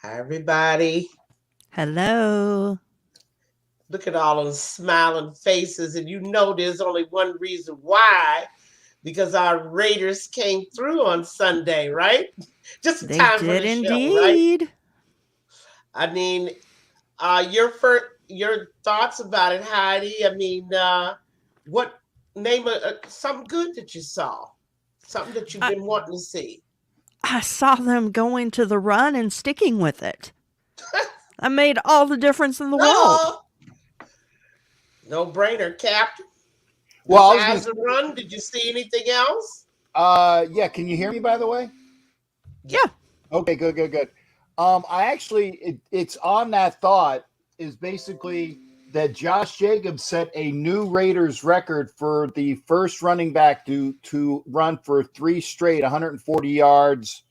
Hi, everybody. Hello. Look at all those smiling faces, and you know there's only one reason why, because our Raiders came through on Sunday, right? Just in They time for did the show, right? indeed. I mean, your thoughts about it, Heidi. What name something good that you saw, something that you've I, been wanting to see. I saw them going to the run and sticking with it. That made all the difference in the world. No, no brainer, Captain. Well, I was going Besides to the say, run, did you see anything else? yeah, can you hear me by the way? Yeah. Yeah. Okay, good, good, good. I actually, it's on that thought is basically that Josh Jacobs set a new Raiders record for the first running back to run for three straight 140 yards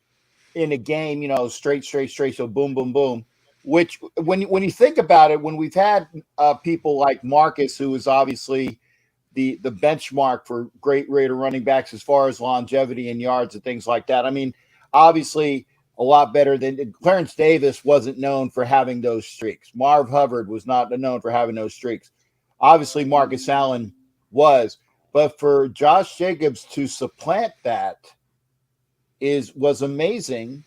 in a game, straight, straight, straight. So boom, boom, boom. Which, when you think about it, when we've had people like Marcus, who is obviously the benchmark for great Raider running backs as far as longevity and yards and things like that. I mean, obviously a lot better than Clarence Davis wasn't known for having those streaks. Marv Hubbard was not known for having those streaks. Obviously, Marcus Allen was, but for Josh Jacobs to supplant that was amazing,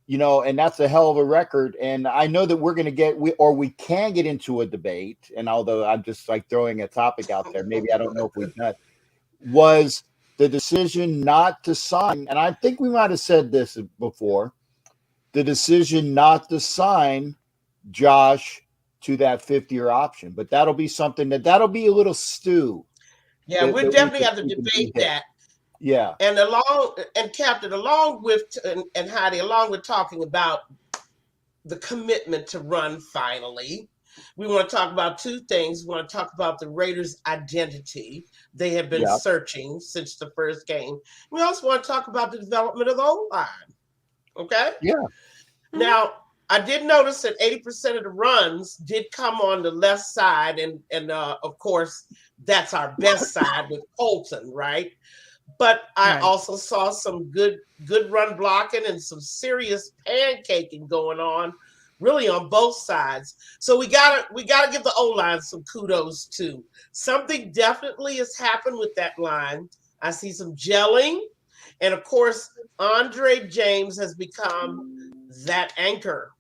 and that's a hell of a record. And I know that we're going to we can get into a debate. And although I'm just like throwing a topic out there, maybe I don't know if we've done, was the decision not to sign. And I think we might have said this before, the decision not to sign Josh to that 50-year option. But that'll be something that'll be a little stew Yeah, that, we that definitely have to debate we hit. that. Yeah. And Captain, along with and Heidi, along with talking about the commitment to run finally, we want to talk about two things. We want to talk about the Raiders' identity. They have been Yeah. searching since the first game. We also want to talk about the development of the O line. Okay? Yeah. Mhm. Now, I did notice that 80% of the runs did come on the left side, and of course, that's our best side with Colton, right? But I Right. also saw some good run blocking and some serious pancaking going on, really on both sides. So we gotta give the O line some kudos too. Something definitely has happened with that line. I see some gelling, and of course, Andre James has become that anchor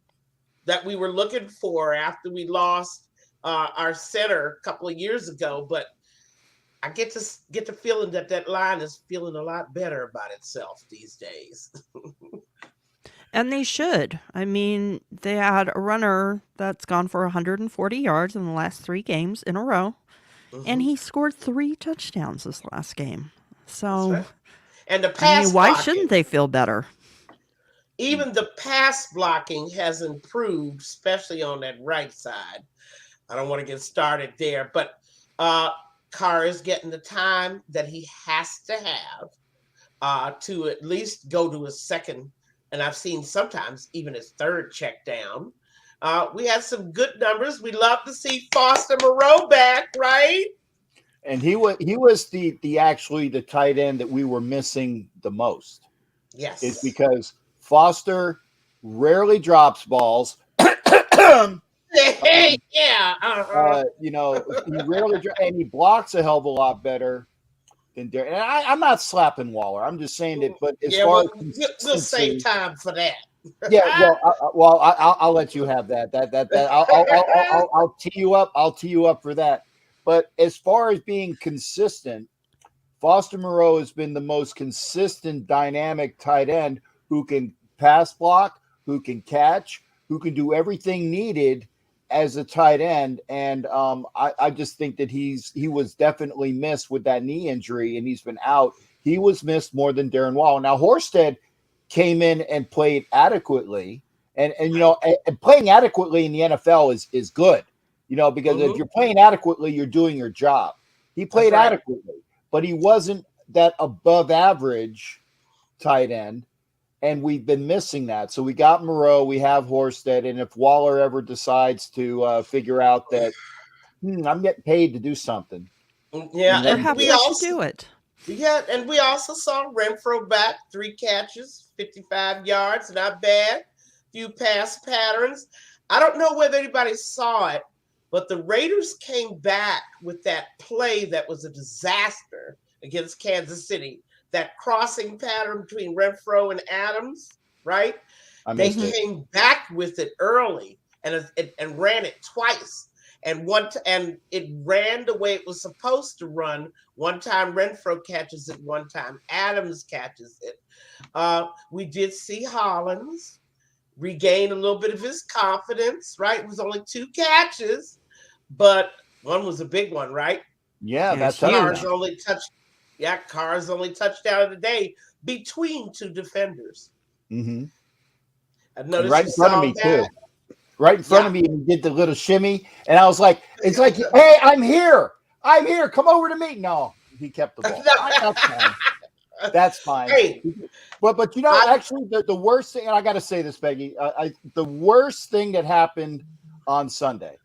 that we were looking for after we lost our center a couple of years ago. But I get the feeling that that line is feeling a lot better about itself these days. And they should. I mean, they had a runner that's gone for 140 yards in the last 3 games in a row, and Hmm. he scored 3 touchdowns this last game. That's So, right. And the I mean, pass why blocking, shouldn't they feel better? even the pass blocking has improved, especially on that right side. I don't want to get started there, but uh, Carr is getting the time that he has to have to at least go to his second, and I've seen sometimes even his third check down. We had some good numbers. We love to see Foster Moreau back, right? And he was the actually the tight end that we were missing the most, is Yes. because Foster rarely drops balls. um, Yeah. Uh-huh. he rarely and he blocks a hell of a lot better than Derek. And I'm not slapping Waller. I'm just saying that. But as Yeah, far as we'll save consistency, time for that. yeah. I'll let you have that. That I'll tee you up. I'll tee you up for that. But as far as being consistent, Foster Moreau has been the most consistent, dynamic tight end who can pass block, who can catch, who can do everything needed as a tight end. And I just think that he was definitely missed with that knee injury, and he's been out. He was missed more than Darren Waller. Now Horsted came in and played adequately, and Right. and playing adequately in the NFL is good, because if Hmm. you're playing adequately, you're doing your job. He That's played right. adequately, but he wasn't that above average tight end, and we've been missing that. So we got Moreau, we have Horsted, and if Waller ever decides to figure out that I'm getting paid to do something, Yeah, let and him do Perhaps we it. they should also do it. yeah, and we also saw Renfro back, 3 catches, 55 yards, not bad. few pass patterns. I don't know whether anybody saw it, but the Raiders came back with that play that was a disaster against Kansas City. That crossing pattern between Renfro and Adams, right? They came back with it early and ran it twice. And it ran the way it was supposed to run. One time Renfro catches it, one time Adams catches it. We did see Hollins regain a little bit of his confidence, right? It was only 2 catches, but one was a big one, right? Yeah, that's Carr's only touchdown of the day between 2 defenders. Mm-hmm. I noticed right in front of me that. too. Right in front of me, and he did the little shimmy, and I was like, "It's like, hey, I'm here, come over to me." No, he kept the ball. That's fine. That's fine. Hey, but you know, actually, the worst thing, and I got to say this, Peggy, the worst thing that happened on Sunday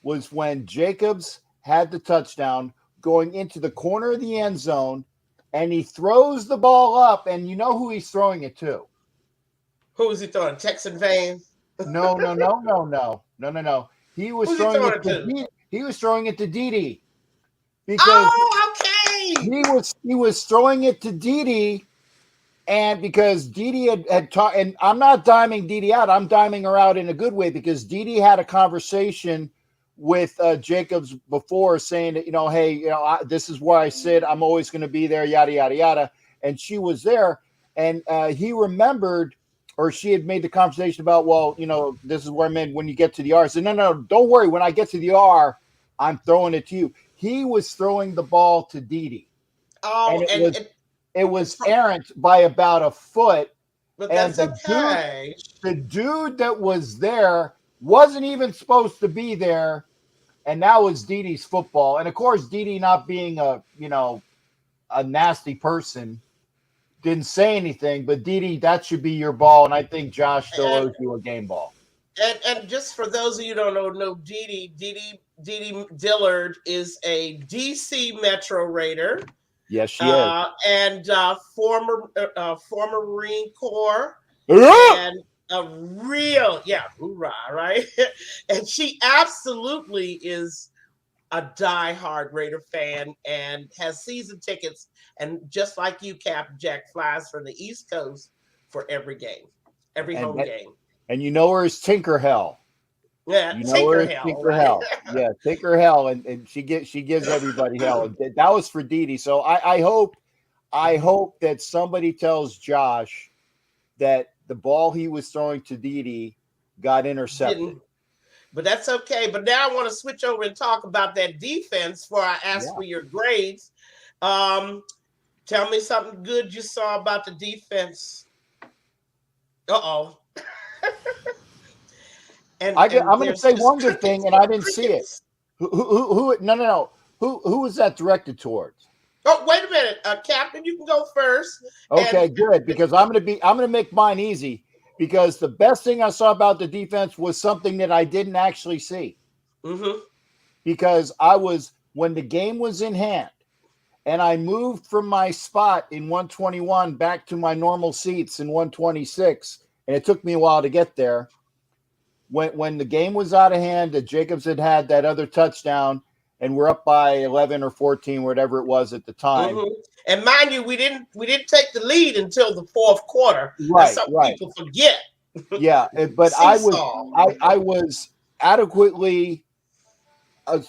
was when Jacobs had the touchdown going into the corner of the end zone, and he throws the ball up, and you know who he's throwing it to? Who was he throwing? Texan Van? No. He was throwing it to he was throwing it to Dede. Because okay. He was throwing it to Dede, and because Dede had taught, and I'm not diming Dede out, I'm diming her out in a good way, because Dede had a conversation with Jacobs before, saying that, hey, this is where I sit, I'm always going to be there, yada yada yada, and she was there, and he remembered, or she had made the conversation about, well, this is where I'm in when you get to the R. I said, no, don't worry, when I get to the R, I'm throwing it to you. He was throwing the ball to Dede. Oh, and it was errant by about a foot. But that's okay. The dude that was there wasn't even supposed to be there, and that was Dede's football. And of course, Dede, not being a nasty person, didn't say anything. But Dede, that should be your ball, and I think Josh still owes you a game ball. And just for those of you who don't know Dede Dillard is a DC Metro Raider. Yes, she is. And former Marine Corps. And a real, hoorah, right? And she absolutely is a diehard Raider fan and has season tickets. And just like you, Captain Jack, flies from the East Coast for every game, home game. And you know her as Tinker Hell. Yeah, Tinker Hell. Yeah, Tinker Hell, and she gives everybody hell. And that was for Dede. So I hope that somebody tells Josh that the ball he was throwing to Dede got intercepted. But that's okay. But now I want to switch over and talk about that defense before I ask for your grades. Tell me something good you saw about the defense. Uh-oh. I'm going to say one good thing, and I didn't see it. Who? No. Who was that directed towards? Oh, wait a minute, Captain. You can go first. Okay, good, because I'm going to make mine easy, because the best thing I saw about the defense was something that I didn't actually see. Mm-hmm. Because when the game was in hand, and I moved from my spot in 121 back to my normal seats in 126, and it took me a while to get there. When the game was out of hand, that Jacobs had that other touchdown, and we're up by 11 or 14, whatever it was at the time. Mm-hmm. And mind you, we didn't take the lead until the fourth quarter. Right, people forget. Yeah, but I was adequately. And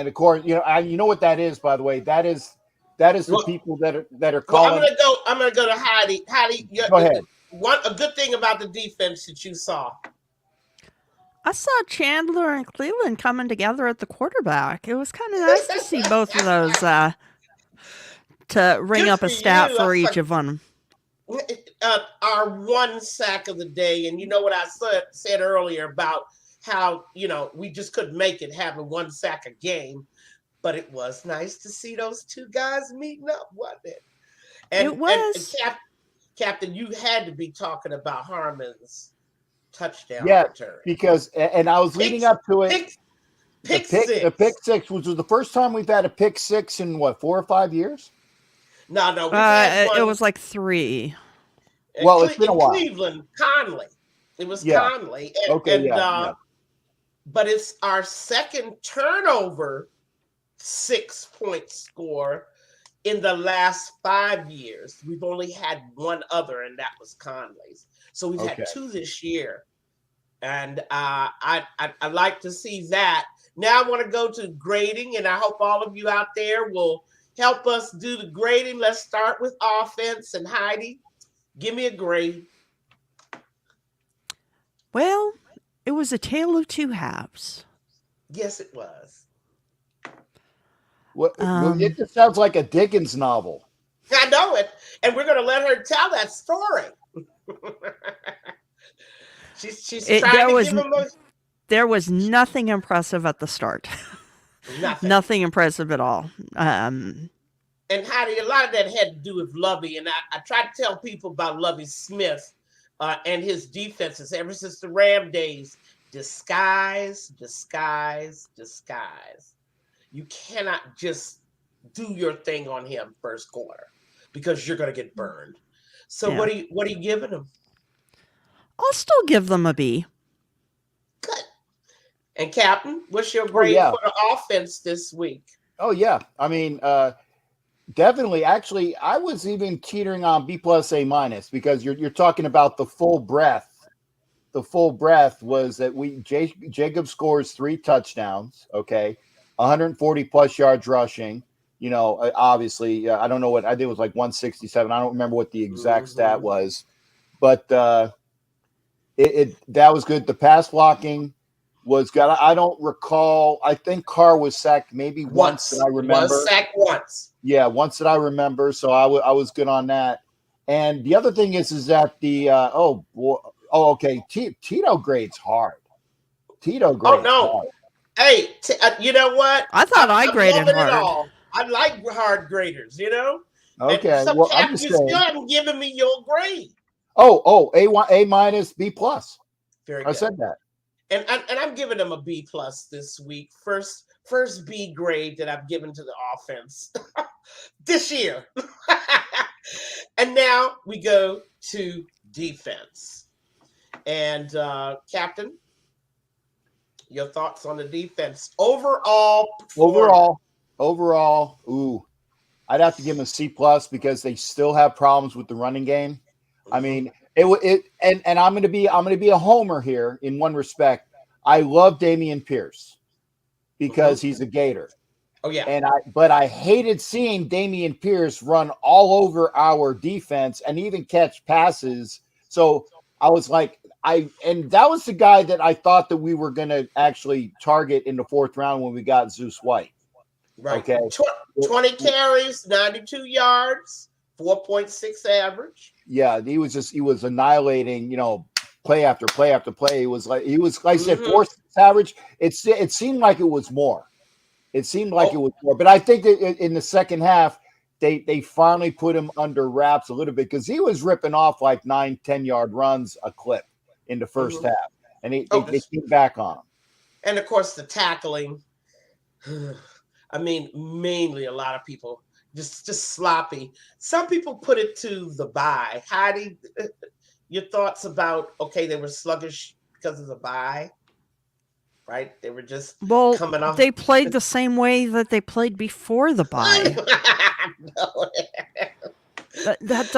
of course, you know what that is. By the way, that is the people that are calling. Well, I'm gonna go to Heidi. Heidi, go ahead. A good thing about the defense that you saw? I saw Chandler and Cleveland coming together at the quarterback. It was kind of nice to see both of those to ring up a stat for each of them. Our one sack of the day, and you know what I said earlier about how we just couldn't make it having one sack a game, but it was nice to see those two guys meeting up, wasn't it? And, it was. And Captain, you had to be talking about Harmon's touchdown return. Because I was leading up to it. The pick six, which was the first time we've had a pick six in 4 or 5 years. No, it was like 3. Well, it's been a In while. Cleveland, Conley. It was Yeah. Conley. Okay. Yeah. But it's our second turnover 6-point score in the last 5 years. We've only had one other, and that was Conley's. So we've Okay. had 2 this year. And I like to see that. Now I want to go to grading, and I hope all of you out there will help us do the grading. Let's start with offense. And Heidi, give me a grade. Well, it was a tale of two halves. Yes, it was. Well, it just sounds like a Dickens novel. I know it. And we're going to let her tell that story. she's trying to give him a... There was nothing impressive at the start. Nothing impressive at all. And Heidi, a lot of that had to do with Lovey. And I try to tell people about Lovey Smith and his defenses ever since the Ram days. Disguise, disguise, disguise. You cannot just do your thing on him first quarter because you're going to get burned. So Yeah. what are you giving him? I'll still give them a B. Good. And Captain, what's your grade for the offense this week? Oh yeah, I mean, definitely. Actually, I was even teetering on B plus A minus because you're talking about the full breadth. The full breadth was that Jacob scores 3 touchdowns. Okay, 140 plus yards rushing. You know, obviously, I don't know what I did. It was like 167. I don't remember what the exact stat was, but that was good. The pass blocking was good. I don't recall. I think Carr was sacked maybe once that I remember. Was sacked once. Yeah, once that I remember. So I was good on that. And the other thing is that the okay, Tito grades hard. Tito grades. Oh no. Hard. Hey, you know what? I thought I graded hard. I like hard graders, you know. Okay. So well, Captain, you still haven't given me your grade. A minus, B plus. Very good. I said that. And I'm giving them a B plus this week. First B grade that I've given to the offense this year. And now we go to defense. And Captain, your thoughts on the defense overall? Overall, I'd have to give them a C plus because they still have problems with the running game. I mean, and I'm gonna be a homer here in one respect. I love Dameon Pierce because he's a Gator. Oh yeah. But I hated seeing Dameon Pierce run all over our defense and even catch passes. So I was like, and that was the guy that I thought that we were gonna actually target in the 4th round when we got Zeus White. Right. Okay. 20 carries, 92 yards, 4.6 average. Yeah, he was annihilating, play after play after play. He was like I said, 4.6 average. It seemed like it was more. It seemed like it was more. But I think that in the second half, they finally put him under wraps a little bit because he was ripping off like 9-10 yard runs a clip in the first half. And they came back on him. And of course the tackling. I mean, mainly a lot of people just sloppy. Some people put it to the bye. Heidi, your thoughts about, they were sluggish because of the bye, right? They were just coming off. They played the same way that they played before the bye. No. That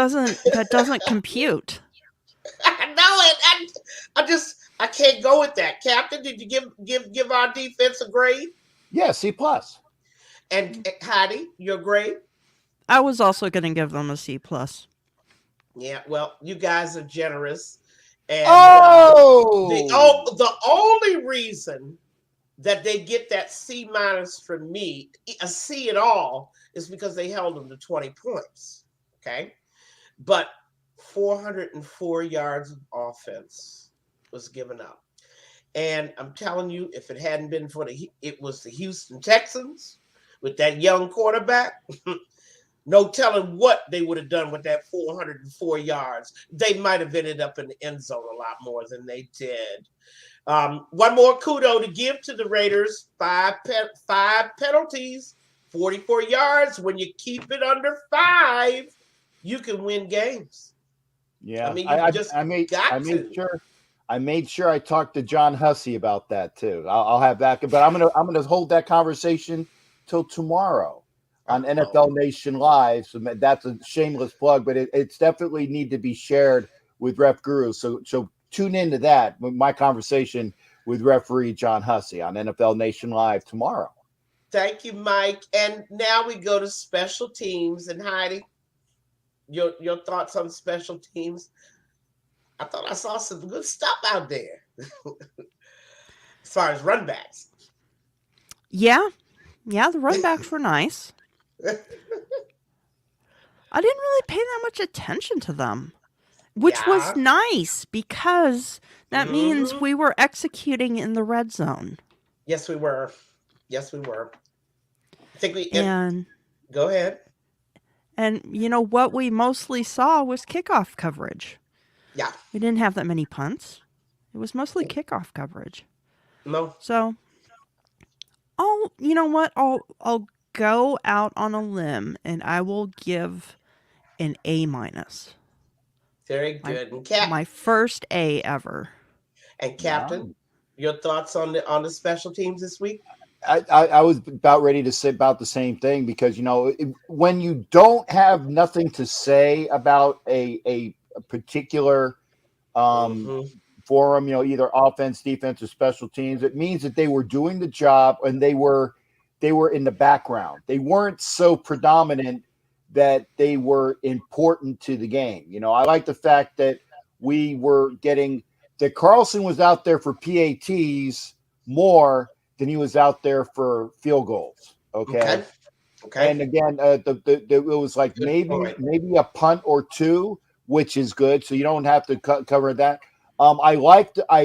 doesn't compute. I can't go with that. Captain, did you give our defense a grade? Yeah, C plus. And Heidi, your grade? I was also going to give them a C plus. Yeah, well, you guys are generous. And the only reason that they get that C minus from me, a C at all, is because they held them to 20 points. Okay, but 404 yards of offense was given up, and I'm telling you, if it hadn't been for it was the Houston Texans with that young quarterback. No telling what they would have done with that 404 yards. They might have ended up in the end zone a lot more than they did. One more kudo to give to the Raiders. 5 penalties, 44 yards. When you keep it under 5, you can win games. Yeah, mean, you just I made got to. I made sure I talked to John Hussey about that too. I'll have that, but I'm gonna hold that conversation till tomorrow on Oh, NFL Nation Live. So that's a shameless plug, but it's definitely need to be shared with Ref Guru. So tune into that with my conversation with referee John Hussey on NFL Nation Live tomorrow. thank you, Mike. And now we go to special teams. And Heidi, your thoughts on special teams? I thought I saw some good stuff out there as far as run backs. Yeah, yeah, the run backs were nice. I didn't really pay that much attention to them, which was Yeah. nice because that means Hmm. we were executing in the red zone. Yes, we were. Yes, we were. I think we. And And go ahead. what we mostly saw was kickoff coverage. Yeah. We didn't have that many punts. It was mostly kickoff coverage. No. So, you know what? I'll go out on a limb and I will give an A minus. Very My good. And my first A ever. Captain, Wow. your thoughts on the special teams this week? I was about ready to say about the same thing because when you don't have nothing to say about a particular um, Hmm. forum, either offense, defense, or special teams, it means that they were doing the job and they were in the background. They weren't so predominant that they were important to the game. I like the fact that we were getting that Carlson was out there for PATs more than he was out there for field goals. Okay. Okay. Okay. And again, it was like Good maybe point. a punt or two, which is good. So you don't have to cover that. I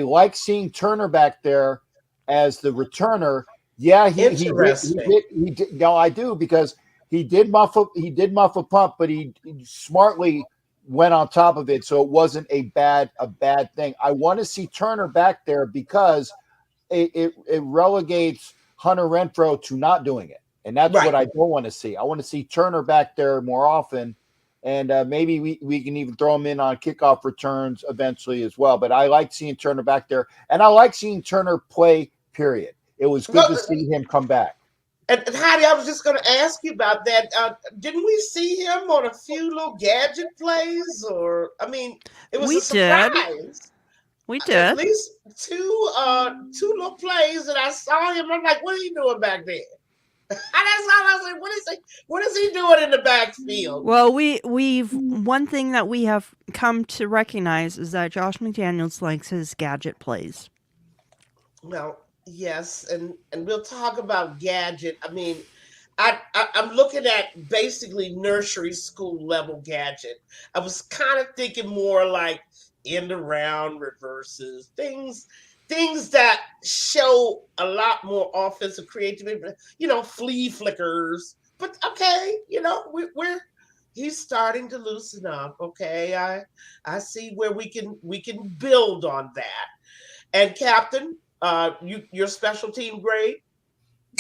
like seeing Turner back there as the returner. Yeah, Interesting. he did. No, I do because he did muff a punt, but he smartly went on top of it, so it wasn't a bad thing. I want to see Turner back there because it relegates Hunter Renfro to not doing it. And that's what Right. I don't want to see. I want to see Turner back there more often. And maybe we can even throw him in on kickoff returns eventually as well. But I like seeing Turner back there. And I like seeing Turner play, period. It was good Well, to see him come back. and Heidi, I was just going to ask you about that. Didn't we see him on a few little gadget plays? Or, I mean, it was We a did. surprise. We At did. least two little plays that I saw him. I'm like, what are you doing back there? And that's all I was like, what is he doing in the backfield? Well, we've one thing that we have come to recognize is that Josh McDaniels likes his gadget plays. Well, yes, and we'll talk about gadget. I mean, I'm looking at basically nursery school level gadget. I was kind of thinking more like end around reverses, things that show a lot more offensive creativity. Flea flickers. But okay, we're he's starting to loosen up. Okay, I see where we can build on that. And Captain, your special team grade?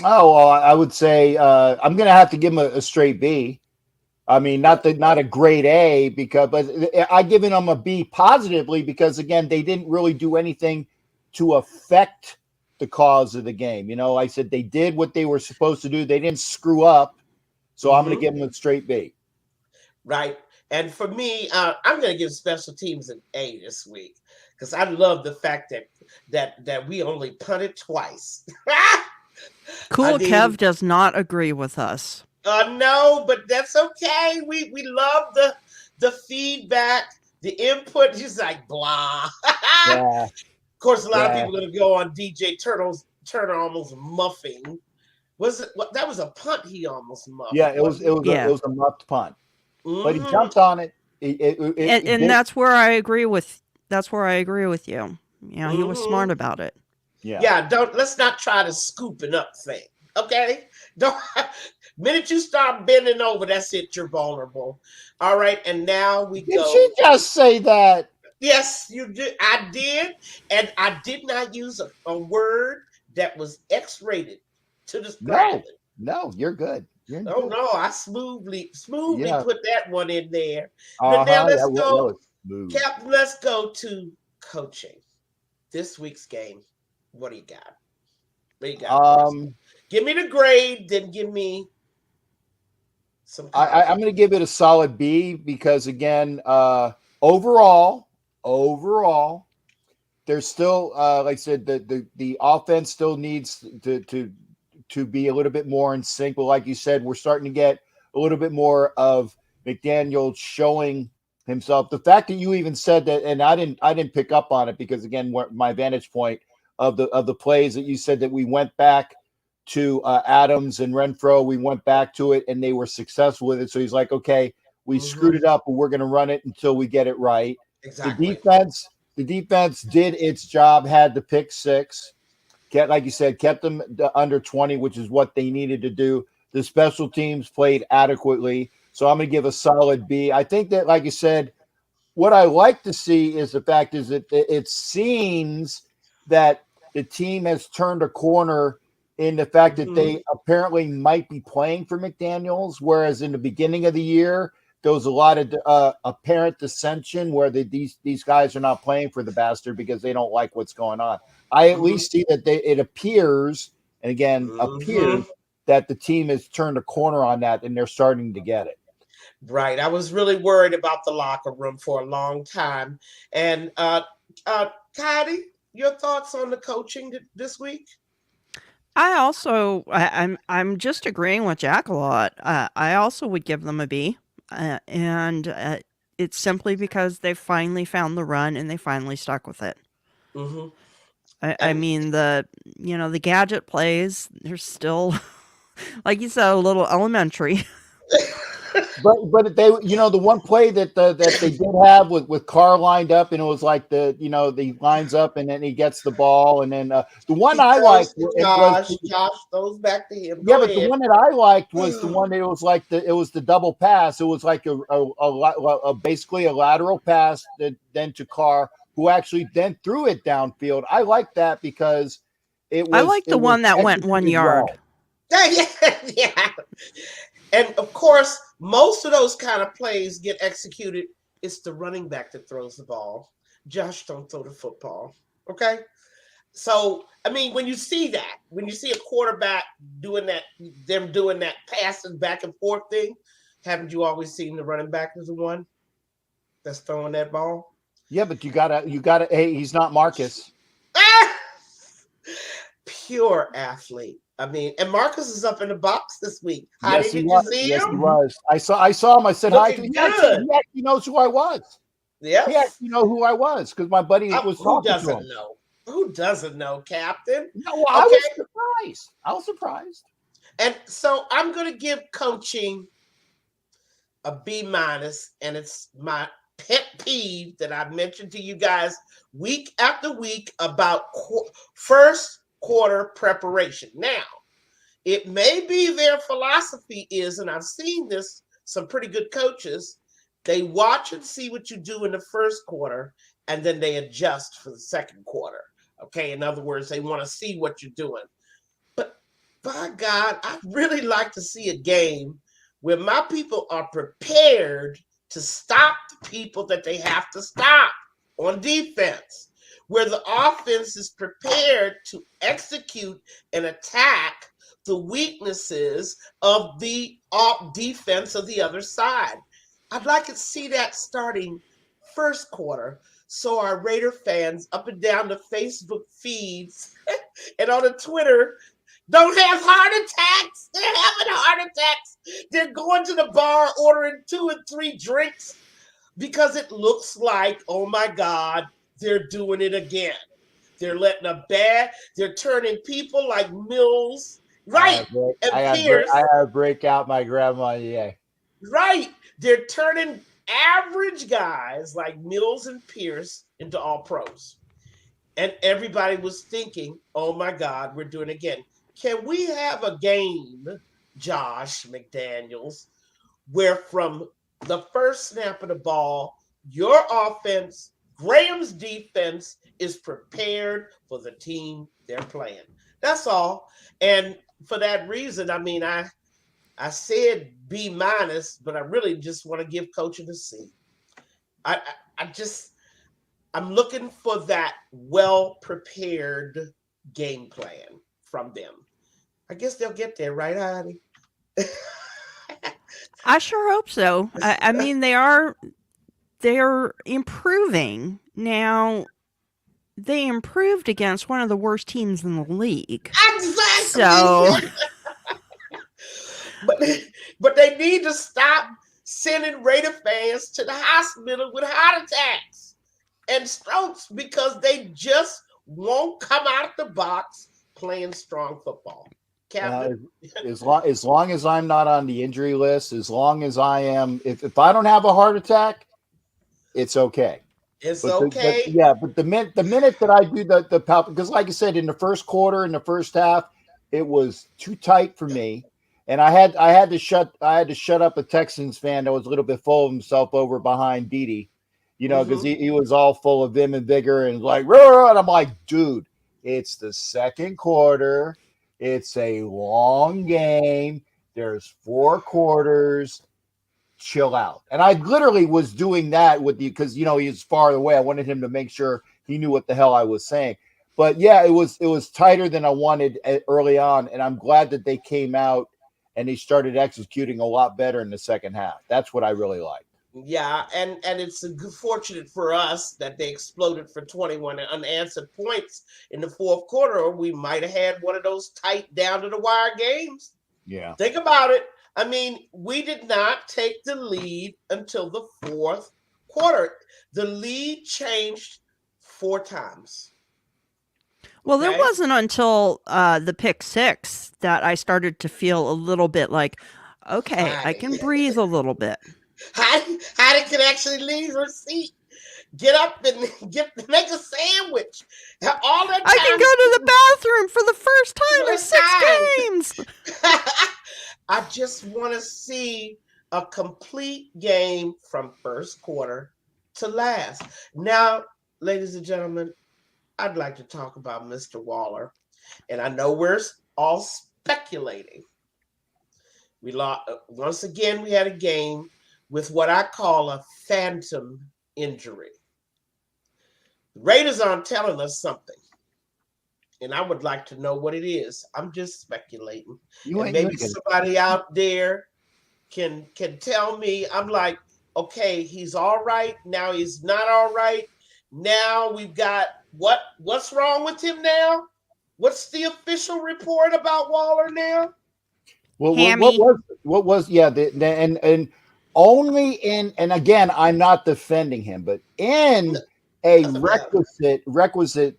Oh, well, I would say I'm going to have to give him a straight B. I mean, not a grade A but I given them a B positively because again, they didn't really do anything to affect the cause of the game. I said they did what they were supposed to do. They didn't screw up, so I'm going to Mm-hmm. give them a straight B. Right. And for me, I'm going to give special teams an A this week because I love the fact that we only punted twice. I Cool Kev mean, does not agree with us. no, but that's okay. We love the feedback, the input. He's like blah. Of Yeah, course, a lot of yeah, people are going to go on Turner almost muffing. Was it? That was a punt. He almost muffed, yeah. It was wasn't it it? was a it Yeah. was a muffed punt, but he Mm-hmm. jumped on it. It And did. that's where I agree with you. He was Mm-hmm. smart about it. Yeah. Yeah, let's not try to scoop it up thing. Okay? Don't minute you start bending over, that's it, you're vulnerable. All right, and now we Did go. she just say that? Yes, you did. I did, and I did not use a word that was X-rated to describe No, it. no, you're good. You're Oh good. no, I smoothly Yeah. put that one in there. But now Uh-huh. Yeah. let's What go. was? Move. Captain, let's go to coaching. This week's game. What do you got? What do you got for us? Give me the grade, then give me some I'm going to give it a solid B because again, overall, there's still, like I said, the offense still needs to be a little bit more in sync. But like you said, we're starting to get a little bit more of McDaniel showing himself. The fact that you even said that, and I didn't pick up on it because again, my vantage point of the plays that you said that we went back to Adams and Renfro, we went back to it and they were successful with it. So he's like, okay, we screwed it up, but we're going to run it until we get it right. Exactly. The defense did its job, had the pick six. Like you said, kept them under 20, which is what they needed to do. The special teams played adequately. So I'm going to give a solid B. I think that, like you said, what I like to see is the fact is that it seems that the team has turned a corner in the fact that they apparently might be playing for McDaniels, whereas in the beginning of the year, there was a lot of apparent dissension where these guys are not playing for the bastard because they don't like what's going on. I at least see that it appears, and again, appears that the team has turned a corner on that and they're starting to get it. Right. I was really worried about the locker room for a long time. And Patty, your thoughts on the coaching this week? I'm just agreeing with Jack a lot. I also would give them a B, and it's simply because they finally found the run and they finally stuck with it. Mm-hmm. I mean the gadget plays, they're still like you said, a little elementary. But they, the one play that they did have with Carr lined up, and it was like he lines up and then he gets the ball, and then the one I liked was Josh throws back to him. Yeah, but the one that I liked was the one that it was like it was the double pass. It was like a basically a lateral pass then to Carr, who actually then threw it downfield. I like that because it was. I like the one that went 1 yard. Well. Yeah. And of course, most of those kind of plays get executed. It's the running back that throws the ball. Josh don't throw the football. Okay. So, I mean, when you see a quarterback doing that passing back and forth thing, haven't you always seen the running back as the one that's throwing that ball? Yeah, but you gotta. Hey, he's not Marcus. Pure athlete. I mean, and Marcus is up in the box this week. Yes, Did you see him? Yes, he was. I saw him. I said hi to him. He actually knows who I was. Yeah. He actually knows who I was because my buddy was talking to him. Who doesn't know? Who doesn't know, Captain? No, well, I was surprised. And so I'm going to give coaching a B-, and it's my pet peeve that I've mentioned to you guys week after week about first quarter preparation. Now, it may be their philosophy is, and I've seen this, some pretty good coaches, they watch and see what you do in the first quarter, and then they adjust for the second quarter. Okay, in other words, they want to see what you're doing. But by God, I'd really like to see a game where my people are prepared to stop the people that they have to stop on defense, where the offense is prepared to execute and attack the weaknesses of the defense of the other side. I'd like to see that starting first quarter, so our Raider fans up and down the Facebook feeds and on the Twitter don't have heart attacks. They're having heart attacks. They're going to the bar ordering 2 and 3 drinks because it looks like, oh my God, they're doing it again. They're they're turning people like Mills, right? I gotta break out my grandma, yeah. Right. They're turning average guys like Mills and Pierce into all pros. And everybody was thinking, oh my God, we're doing it again. Can we have a game, Josh McDaniels, where from the first snap of the ball, your offense, Graham's defense is prepared for the team they're playing? That's all. And for that reason, I mean, I said B-, but I really just want to give coaching a C. I'm looking for that well prepared game plan from them. I guess they'll get there, right, Heidi? I sure hope so. I mean, they're improving now. They improved against one of the worst teams in the league. Exactly. So, but but they need to stop sending Raider fans to the hospital with heart attacks and strokes because they just won't come out the box playing strong football. Captain, as long as I'm not on the injury list, as long as I am, if I don't have a heart attack, it's okay. it's But okay. but the minute that I do the because like I said, in the first quarter, in the first half, it was too tight for me, and I had to shut up a Texans fan that was a little bit full of himself over behind Dede, because he was all full of vim and vigor and like, "Rah!" And I'm like, dude, it's the second quarter, it's a long game, there's 4 quarters. Chill out. And I literally was doing that with you because he's far away. I wanted him to make sure he knew what the hell I was saying. But yeah, it was tighter than I wanted early on, and I'm glad that they came out and they started executing a lot better in the second half. That's what I really liked. Yeah, and it's fortunate for us that they exploded for 21 unanswered points in the fourth quarter, or we might have had one of those tight down to the wire games. Yeah. Think about it. I mean, we did not take the lead until the fourth quarter. The lead changed 4 times. well, there wasn't until the pick six that I started to feel a little bit like, okay, I can breathe a little bit. Heidi can actually leave her seat, get up and make a sandwich. All that time, I can go to the bathroom for the first time in 6 games. I just want to see a complete game from first quarter to last. Now, ladies and gentlemen, I'd like to talk about Mr. Waller. And I know we're all speculating. We lost once again. We had a game with what I call a phantom injury. The Raiders aren't telling us something, and I would like to know what it is. I'm just speculating, and maybe somebody out there can tell me. I'm like, okay, he's all right now. He's not all right now. We've got what's wrong with him now? What's the official report about Waller now? Well, what was and only in, and again, I'm not defending him, but in a requisite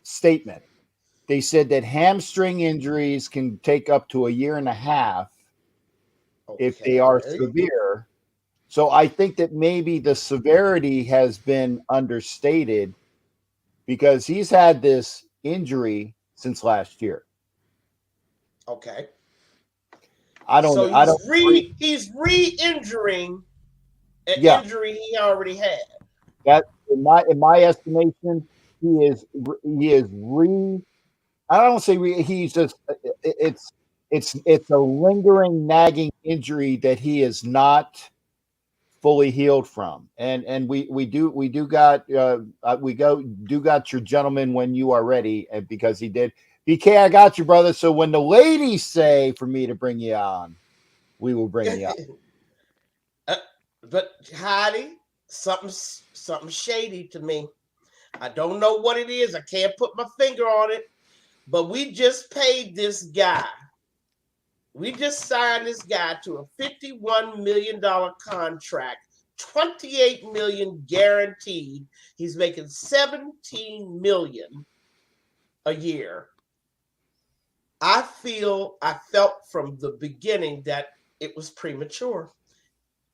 statement, they said that hamstring injuries can take up to 1.5 years if they are severe. So I think that maybe the severity has been understated because he's had this injury since last year. Okay. He's re-injuring an injury he already had. That in my estimation, he is re. I don't say he's just it's a lingering nagging injury that he is not fully healed from, and we do got your gentleman when you are ready, and because he did. BK, I got you, brother. So when the ladies say for me to bring you on, we will bring you on. But Heidi, something shady to me. I don't know what it is. I can't put my finger on it. But we just paid this guy. We just signed this guy to a $51 million contract, $28 million guaranteed. He's making $17 million a year. I felt from the beginning that it was premature.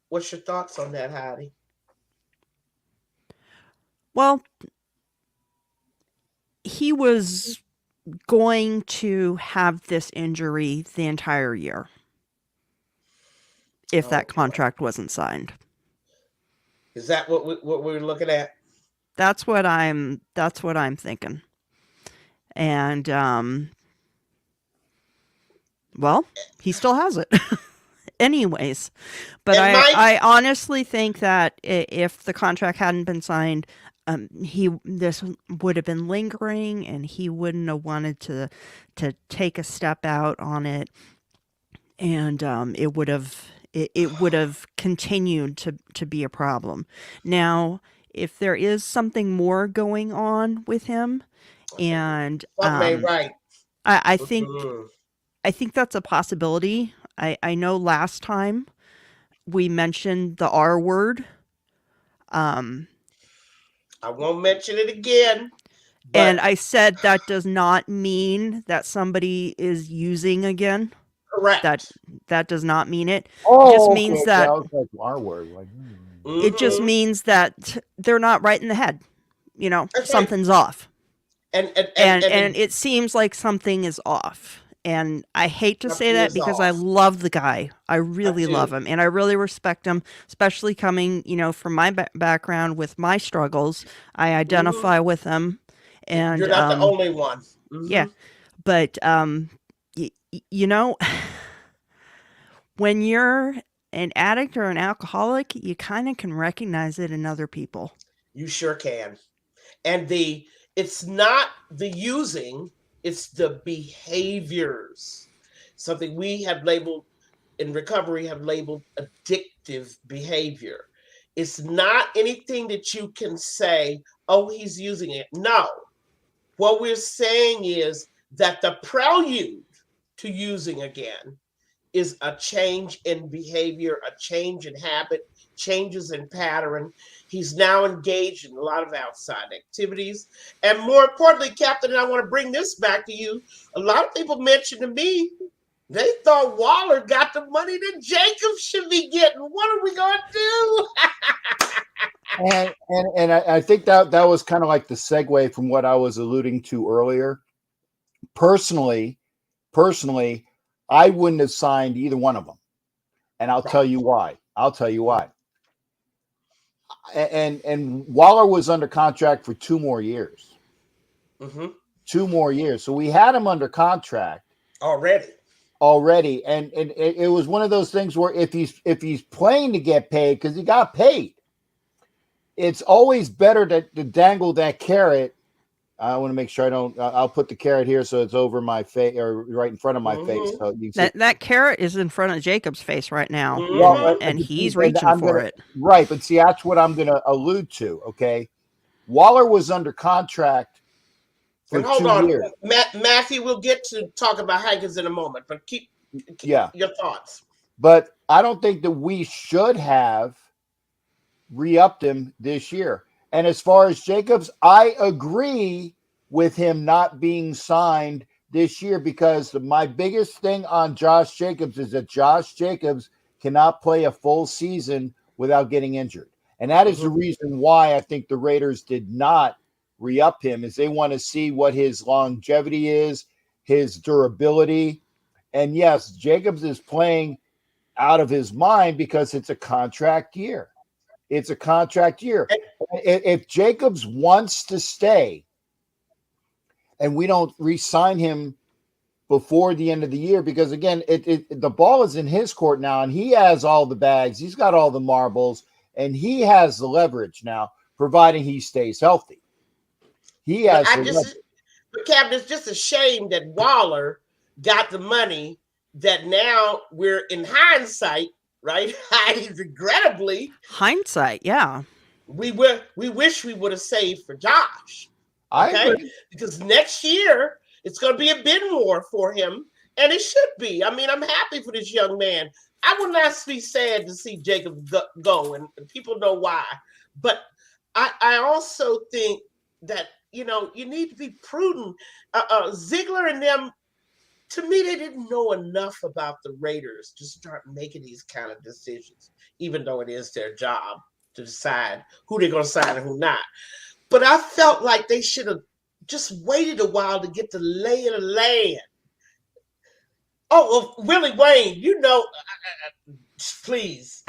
What's your thoughts on that, Heidi? Well, he was going to have this injury the entire year if that contract wasn't signed. Is that what we're looking at? That's what I'm thinking. And well, he still has it. anyways. But And Mike, I honestly think that if the contract hadn't been signed, this would have been lingering, and he wouldn't have wanted to take a step out on it, and it would have continued to be a problem. Now, if there is something more going on with him, and something ain't right. I think Mhm. I think that's a possibility. I know last time we mentioned the R word. Um, I won't mention it again, and but I said that does not mean that somebody is using again. That correct. that does not mean it. It just Oh, means okay. Yeah, that I was like our word. Like, it just Hmm. means that they're not right in the head. That's right. Something's off. And and and And and it seems like something is off. And I hate to say something that is because I off. love the guy. I I really love do. him and I really respect him, especially coming, from my background with my struggles. I Hmm. identify with him and You're not the only one. yeah, Hmm. but y- you know, when you're an addict or an alcoholic, you kind of can recognize it in other people. You sure can. And it's not the using, it's the behaviors. Something we have labeled in recovery have labeled addictive behavior. It's not anything that you can say, oh, he's using it. No. What we're saying is that the prelude to using again is a change in behavior, a change in habit, changes in pattern. He's now engaged in a lot of outside activities. And more importantly, Captain, and I want to bring this back to you. A lot of people mentioned to me they thought Waller got the money that Jacob should be getting. What are we going to do? and I think that was kind of like the segue from what I was alluding to earlier. Personally, I wouldn't have signed either one of them, and I'll tell Right. you why. I'll tell you why. And Waller was under contract for 2 more years. Mm-hmm. 2 more years. So we had him under contract Already. already, and it was one of those things where if he's playing to get paid because he got paid, it's always better to dangle that carrot. I want to make sure I don't. I'll put the carrot here so it's over my face or right in front of my face, Mm-hmm. so you can see. That carrot is in front of Jacob's face right now, Well, and Mm-hmm. he's and reaching I'm for gonna it. right, but see that's what I'm gonna allude to. Okay, Waller was under contract for And hold two on, years. Matthew, we'll get to talk about Hankins in a moment, but keep Yeah, your thoughts. but I don't think that we should have re-upped him this year. And as far as Jacobs, I agree with him not being signed this year because my biggest thing on Josh Jacobs is that Josh Jacobs cannot play a full season without getting injured. And that is the Mm-hmm. reason why I think the Raiders did not re-up him is they want to see what his longevity is, his durability. And yes, Jacobs is playing out of his mind because it's a contract year. It's a contract year. And, If Jacobs wants to stay and we don't re-sign him before the end of the year, because again, the ball is in his court now, and he has all the bags, he's got all the marbles, and he has the leverage now, providing he stays healthy. He but has the leverage. but Captain, it's just a shame that Waller got the money that now we're in hindsight, right? Highly regrettably, Hindsight, yeah. we wish we would have saved for Josh. I Okay, agree. because next year it's going to be a bid war for him, and it should be. I mean, I'm happy for this young man. I would not be sad to see Jacob go, and people know why. But I also think that you need to be prudent. Ziegler and them, to me, they didn't know enough about the Raiders to start making these kind of decisions, even though it is their job to decide who they're going to sign and who not. But I felt like they should have just waited a while to get the lay of the land. Oh, well, Willie Wayne, please.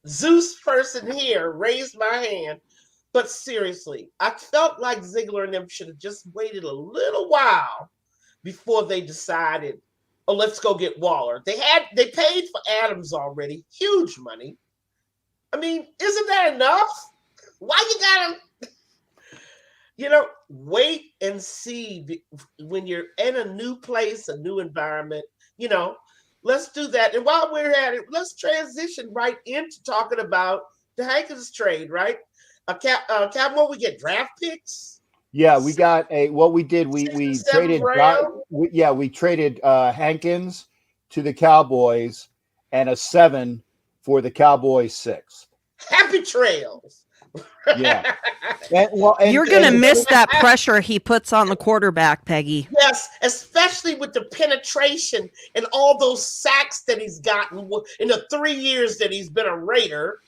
Zeus person here raised my hand. But seriously, I felt like Ziegler and them should have just waited a little while before they decided oh, let's go get Waller. They paid for Adams already, huge money. I mean, isn't that enough? Why you gotta, wait and see when you're in a new place, a new environment, let's do that. And while we're at it, let's transition right into talking about the Hankins trade, right? What we get draft picks. Yeah, we got what we did. We traded. We traded Hankins to the Cowboys and a 7 for the Cowboys 6. Happy trails. Yeah. You're going to miss that pressure he puts on the quarterback, Peggy. Yes, especially with the penetration and all those sacks that he's gotten in the 3 years that he's been a Raider.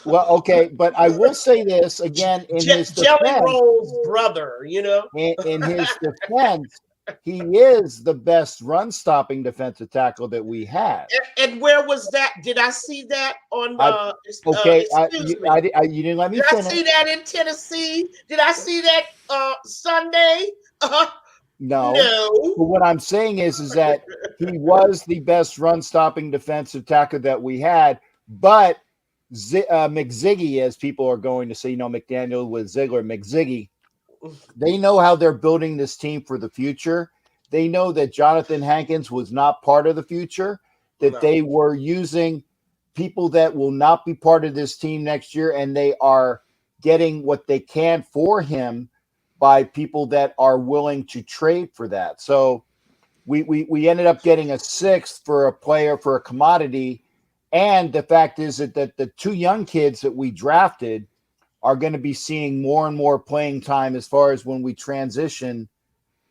Well, okay, but I will say this again in his defense. Jelly Roll's brother, In his defense, he is the best run-stopping defensive tackle that we have. And where was that? Did I see that on? You didn't let me finish. Did I see that in Tennessee? Did I see that Sunday? No. But what I'm saying is that he was the best run-stopping defensive tackle that we had, but McZiggy, as people are going to say, McDaniel with Ziegler, McZiggy, they know how they're building this team for the future. They know that Jonathan Hankins was not part of the future, that they were using people that will not be part of this team next year, and they are getting what they can for him by people that are willing to trade for that. So we ended up getting a 6th for a player, for a commodity. And the fact is that the 2 young kids that we drafted are going to be seeing more and more playing time as far as when we transition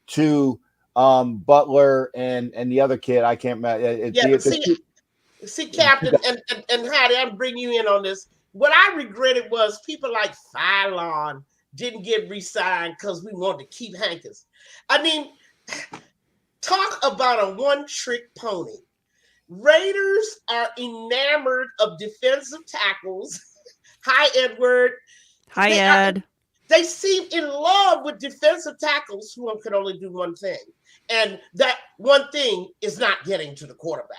to Butler and the other kid. I can't remember. See, Captain, and Hattie, I'm bringing you in on this. What I regretted was people like Phylon didn't get re-signed because we wanted to keep Hankins. I mean, talk about a one-trick pony. Raiders are enamored of defensive tackles. Hi, Edward. Hi, Ed. They seem in love with defensive tackles who can only do one thing. And that one thing is not getting to the quarterback,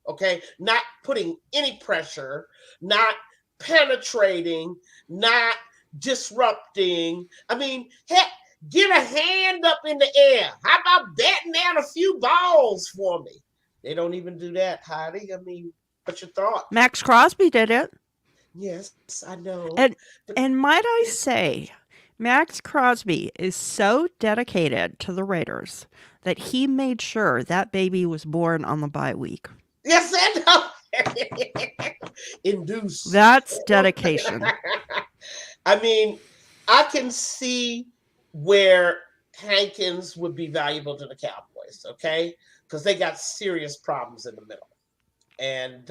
okay? Not putting any pressure, not penetrating, not disrupting. I mean, heck, get a hand up in the air. How about batting down a few balls for me? They don't even do that, Heidi. I mean, what's your thought? Max Crosby did it. Yes, I know. And might I say, Max Crosby is so dedicated to the Raiders that he made sure that baby was born on the bye week. Yes, I know. Induced. That's dedication. I mean, I can see where Hankins would be valuable to the Cowboys, okay? Because they got serious problems in the middle. And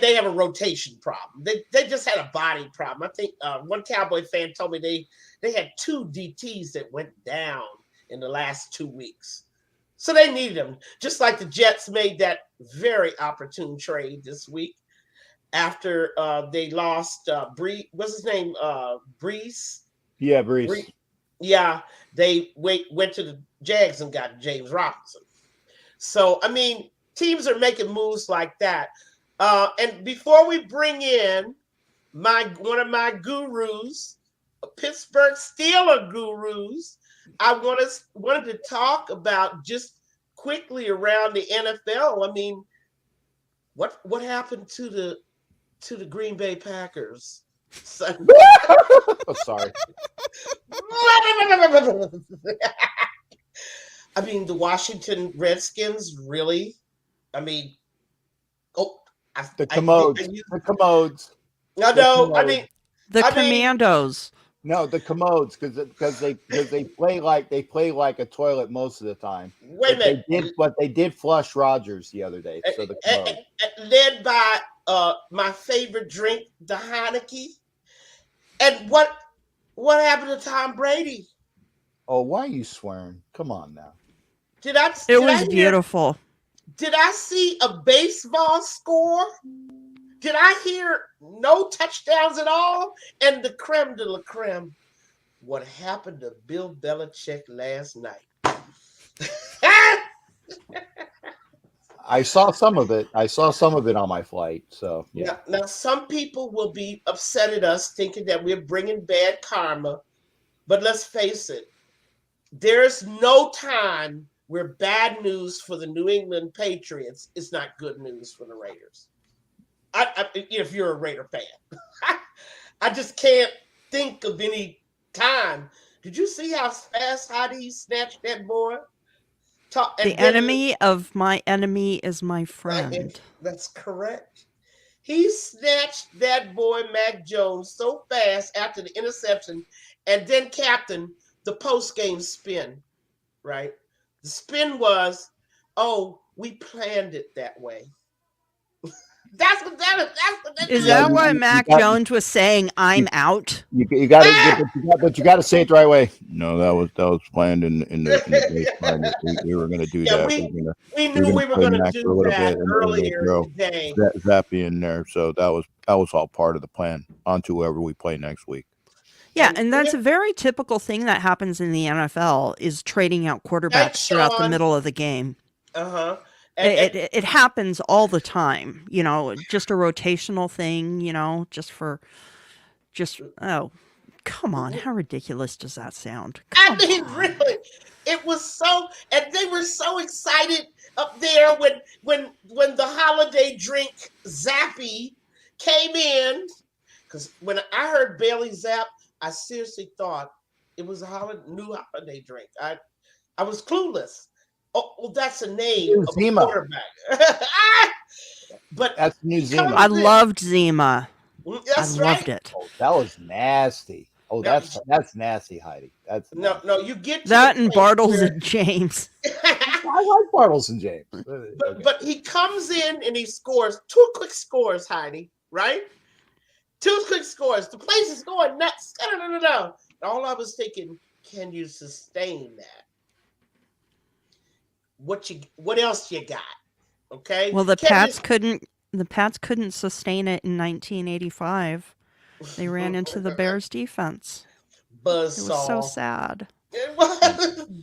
they have a rotation problem. They just had a body problem. I think one Cowboy fan told me they had 2 DTs that went down in the last 2 weeks. So they needed them. Just like the Jets made that very opportune trade this week after they lost Brees. What's his name? Brees? Yeah, Brees. Yeah, they went to the Jags and got James Robinson. So, I mean, teams are making moves like that. And before we bring in one of my gurus, Pittsburgh Steelers gurus, I wanted to talk about just quickly around the NFL. I mean, what happened to the Green Bay Packers? Oh, sorry. I mean, the Washington Redskins, really? I mean, the commodes. The commodes. No, I mean the Commandos. No, the commodes, because they play like a toilet most of the time. Wait a minute. But they did flush Rodgers the other day. So the commodes. Led by my favorite drink, the Heineken. And what happened to Tom Brady? Oh, why are you swearing? Come on now. It was beautiful. Did I see a baseball score? Did I hear no touchdowns at all? And the creme de la creme, what happened to Bill Belichick last night? I saw some of it. I saw some of it on my flight. So yeah. Now, some people will be upset at us thinking that we're bringing bad karma, but let's face it, there's no time where bad news for the New England Patriots is not good news for the Raiders. If you're a Raider fan, I just can't think of any time. Did you see how fast Heidi snatched that boy? The enemy of my enemy is my friend. That's correct. He snatched that boy Mac Jones so fast after the interception, and then captain the post-game spin. Right, the spin was, "Oh, we planned it that way." That's what that is. That's what that Is is. that why Mac Jones was saying, "I'm out"? You got to, but you got to say it the right way. No, that was planned in the baseline. We were going to do that. We knew we were going to do that earlier today. Zappy in there, so that was all part of the plan. On to whoever we play next week. Yeah, and that's a very typical thing that happens in the NFL is trading out quarterbacks throughout the middle of the game. Uh-huh. It happens all the time, just a rotational thing, oh, come on. How ridiculous does that sound? Really, it was so, and they were so excited up there when the holiday drink Zappy came in. Because when I heard Bailey Zapp, I seriously thought it was a new holiday drink. I was clueless. Oh, well, that's a name of a quarterback. But that's New Zima. I loved Zima. I loved it. Oh, that was nasty. Oh, that's nasty, Heidi. That's nasty. No. You get that and Bartles and James. I like Bartles and James. But he comes in and he scores 2 quick scores, Heidi. Right? 2 quick scores. The place is going nuts. No. All I was thinking, can you sustain that? What else you got? Okay. Well, the Pats couldn't sustain it in 1985. They ran into the Bears defense. Buzzsaw. It was so sad. It was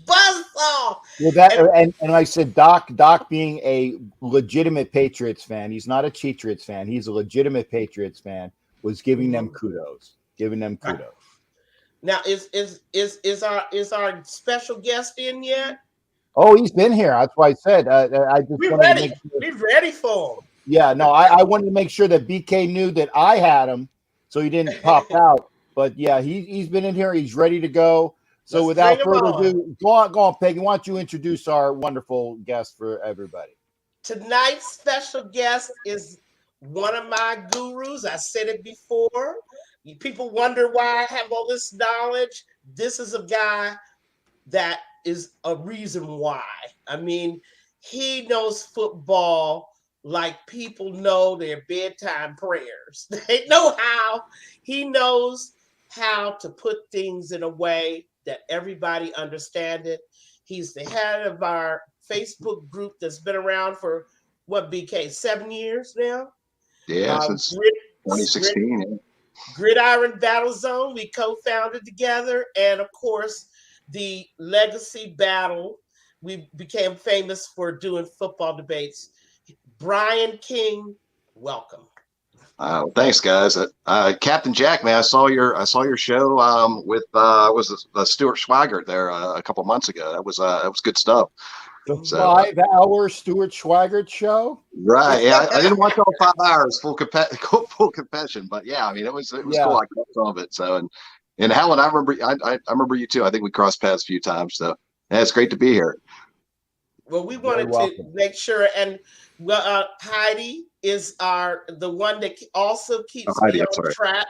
buzzsaw. Well, that and like I said, Doc being a legitimate Patriots fan, he's not a Cheatriots fan. He's a legitimate Patriots fan. Was giving them kudos. Now, is our special guest in yet? Oh, he's been here. That's why I said I just we're wanted ready. to make sure. We're ready for him. Yeah, no, I wanted to make sure that BK knew that I had him, so he didn't pop out. But yeah, he's been in here. He's ready to go. So without further ado, go on, Peggy. Why don't you introduce our wonderful guest for everybody? Tonight's special guest is one of my gurus. I said it before. People wonder why I have all this knowledge. This is a guy that is a reason why. I mean, he knows football like people know their bedtime prayers. They know how. He knows how to put things in a way that everybody understands it. He's the head of our Facebook group that's been around for, what, BK, 7 years now? Yeah, since 2016. Gridiron Battle Zone, we co-founded together. And of course, the Legacy Battle, we became famous for doing football debates. Brian King, welcome. Thanks, guys. Captain Jack, man, I saw your show with was Stuart Schweigert there a couple months ago. That was good stuff. The 5-hour Stuart Schweigert show, right? Yeah, I didn't watch all 5 hours. Full confession, but yeah, I mean, it was cool. I caught some of it. So and Helen, I remember you too. I think we crossed paths a few times. So yeah, it's great to be here. Well, we wanted to make sure, and Heidi is the one that also keeps me on track.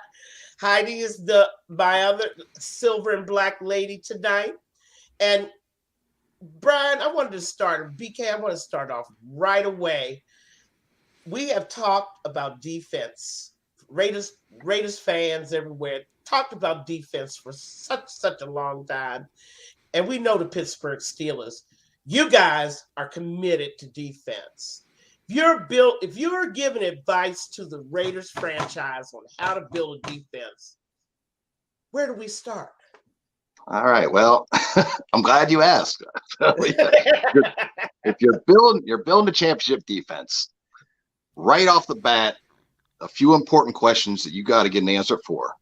Heidi is my other silver and black lady tonight, and Brian, I want to start off right away. We have talked about defense. Raiders fans everywhere talked about defense for such a long time, and we know the Pittsburgh Steelers. You guys are committed to defense. If you're giving advice to the Raiders franchise on how to build a defense, where do we start? All right. Well, I'm glad you asked. if you're building a championship defense, right off the bat, a few important questions that you got to get an answer for.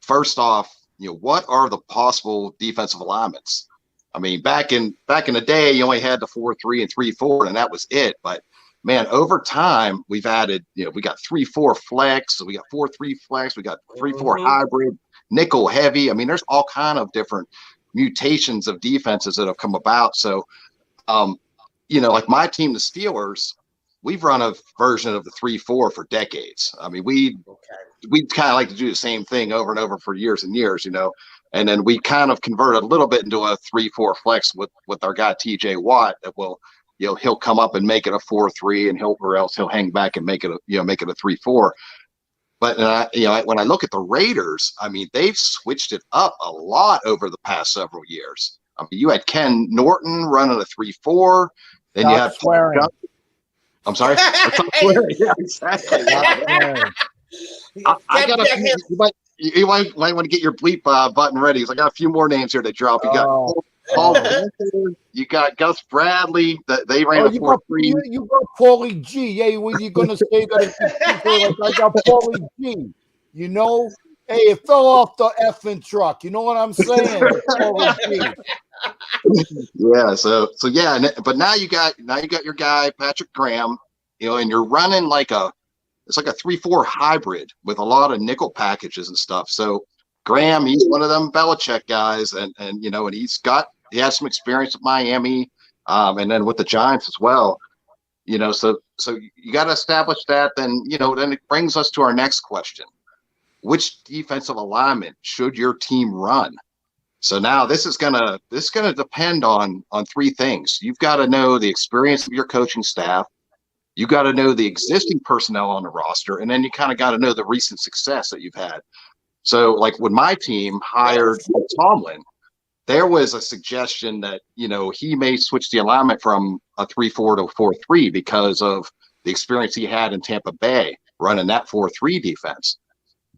First off, what are the possible defensive alignments? I mean, back in the day, you only had the 4-3 and 3-4, and that was it. But man, over time, we've added, we got 3-4 flex, so we got 4-3 flex, we got 3-4 hybrid, nickel heavy. I mean, there's all kind of different mutations of defenses that have come about. So, like my team, the Steelers, we've run a version of the 3-4 for decades. I mean, we kind of like to do the same thing over and over for years and years, and then we kind of converted a little bit into a 3-4 flex with our guy TJ Watt that will, he'll come up and make it a 4-3, and or else he'll hang back and make it a 3-4. But when I look at the Raiders, I mean, they've switched it up a lot over the past several years. I mean, you had Ken Norton running a 3-4, then you had swearing. I'm sorry. Yeah, exactly. I got a few, you might want to get your bleep button ready, because I got a few more names here to drop. You got Paul Gunther, you got Gus Bradley. They ran a 4-3. You got Paulie G. Yeah, were you going to say that? I got Paulie G. Hey, it fell off the effing truck. You know what I'm saying? Paulie G. Yeah. So yeah. But now you got your guy Patrick Graham. And you're running it's like a 3-4 hybrid with a lot of nickel packages and stuff. So Graham, he's one of them Belichick guys, and he has some experience with Miami, and then with the Giants as well. So you got to establish that. Then it brings us to our next question: which defensive alignment should your team run? So now this is gonna depend on three things. You've got to know the experience of your coaching staff. You got to know the existing personnel on the roster, and then you kind of got to know the recent success that you've had. So, like when my team hired Tomlin, there was a suggestion that he may switch the alignment from a 3-4 to a 4-3 because of the experience he had in Tampa Bay running that 4-3 defense.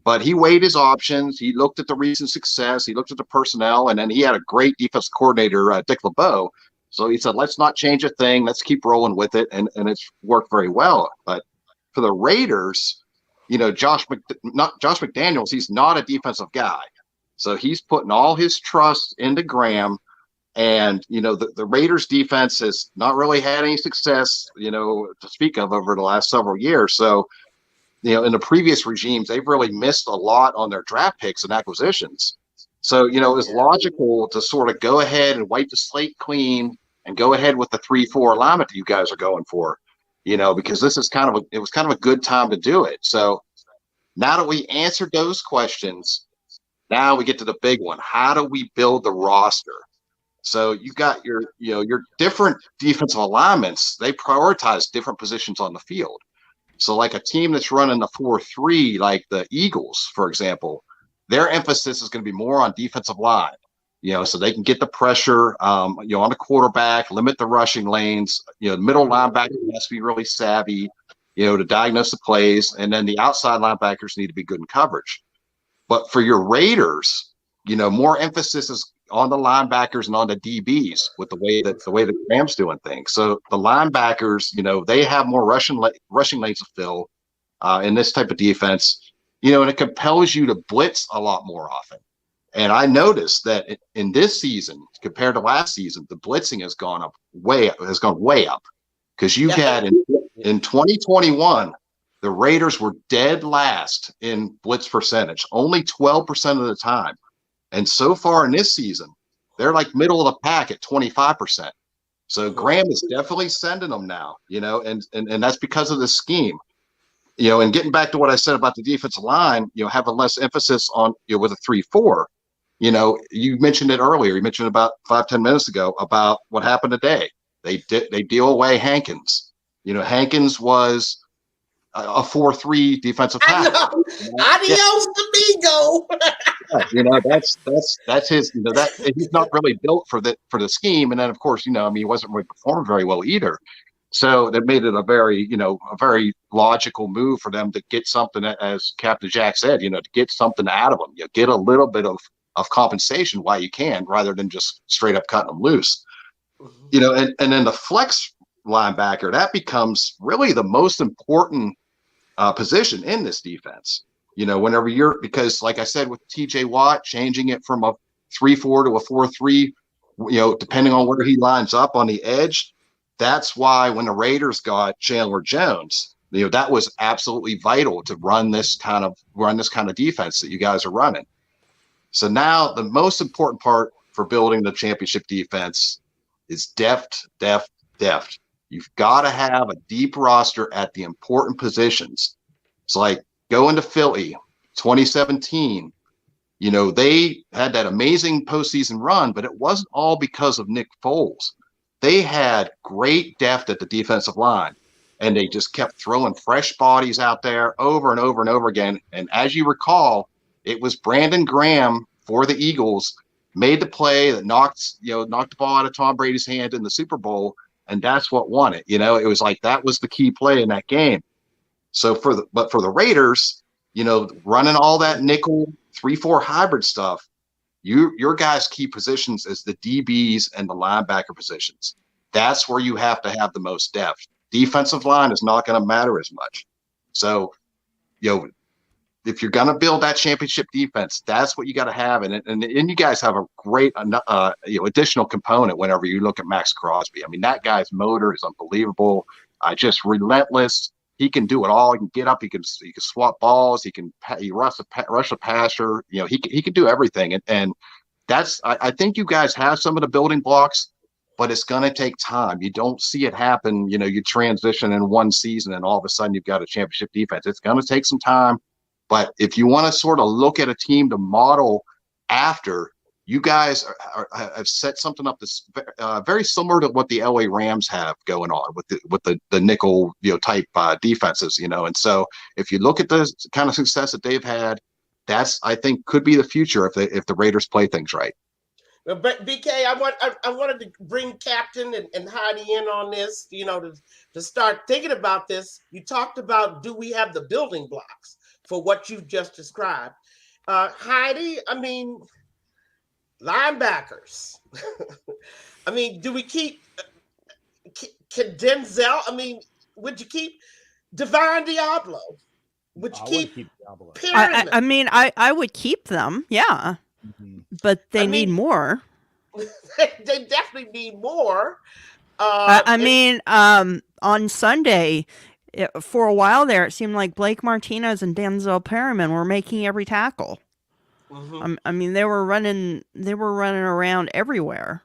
But he weighed his options. He looked at the recent success. He looked at the personnel, and then he had a great defense coordinator, Dick LeBeau. So he said, let's not change a thing. Let's keep rolling with it. And it's worked very well. But for the Raiders, Josh McDaniels, he's not a defensive guy. So he's putting all his trust into Graham. And, the Raiders defense has not really had any success, to speak of over the last several years. So, in the previous regimes, they've really missed a lot on their draft picks and acquisitions. So, it was logical to sort of go ahead and wipe the slate clean and go ahead with the 3-4 alignment that you guys are going for, because this is it was kind of a good time to do it. So now that we answered those questions, now we get to the big one. How do we build the roster? So you got your different defensive alignments. They prioritize different positions on the field. So like a team that's running the 4-3, like the Eagles, for example, their emphasis is going to be more on defensive line, so they can get the pressure, on the quarterback, limit the rushing lanes. The middle linebacker has to be really savvy, to diagnose the plays, and then the outside linebackers need to be good in coverage. But for your Raiders, more emphasis is on the linebackers and on the DBs with the way that Graham's doing things. So the linebackers, they have more rushing lanes to fill in this type of defense. And it compels you to blitz a lot more often. And I noticed that in this season, compared to last season, the blitzing has gone way up. Because you had in 2021, the Raiders were dead last in blitz percentage, only 12% of the time. And so far in this season, they're like middle of the pack at 25%. So Graham is definitely sending them now, and that's because of the scheme. And getting back to what I said about the defensive line, having less emphasis on, with a 3-4, you mentioned it earlier. You mentioned about 5-10 minutes ago about what happened today. They deal away Hankins. Hankins was a 4-3 defensive tackle. Adios, amigo. That's his. He's not really built for the scheme. And then of course, he wasn't really performing very well either. So that made it a very logical move for them to get something, as Captain Jack said, to get something out of them. Get a little bit of compensation while you can, rather than just straight up cutting them loose. You know, and then the flex linebacker, that becomes really the most important position in this defense. You know, whenever because like I said, with TJ Watt, changing it from a 3-4 to a 4-3, you know, depending on where he lines up on the edge, that's why when the Raiders got Chandler Jones, you know, that was absolutely vital to run this kind of defense that you guys are running. So now the most important part for building the championship defense is depth. You've got to have a deep roster at the important positions. It's like going to Philly 2017. You know, they had that amazing postseason run, but it wasn't all because of Nick Foles. They had great depth at the defensive line, and they just kept throwing fresh bodies out there over and over and over again. And as you recall, it was Brandon Graham for the Eagles made the play that knocked the ball out of Tom Brady's hand in the Super Bowl, and that's what won it. You know, it was like that was the key play in that game. So for the Raiders, you know, running all that nickel 3-4 hybrid stuff, your guys' key positions is the DBs and the linebacker positions. That's where you have to have the most depth. Defensive line is not going to matter as much. So, you know, if you're going to build that championship defense, that's what you got to have. And you guys have a great additional component whenever you look at Max Crosby. I mean, that guy's motor is unbelievable. Just relentless. He can do it all. He can get up. He can swap balls. He rush a passer. You know, he can do everything. And that's I think you guys have some of the building blocks, but it's going to take time. You don't see it happen. You know, you transition in one season and all of a sudden you've got a championship defense. It's going to take some time. But if you want to sort of look at a team to model after, you guys have set something up that's very similar to what the LA Rams have going on with the nickel type defenses, you know. And so if you look at the kind of success that they've had, that's I think could be the future if the Raiders play things right. But BK, I wanted to bring Captain and Heidi in on this, you know, to start thinking about this. You talked about, do we have the building blocks for what you've just described? Heidi, I mean, linebackers. I mean, do we keep Denzel? I mean, would you keep Divine Diablo? Would you keep Diablo? I mean, I would keep them, yeah. Mm-hmm. But they need more. They definitely need more. I mean, on Sunday, for a while there, it seemed like Blake Martinez and Denzel Perryman were making every tackle. Mm-hmm. I mean, they were running around everywhere.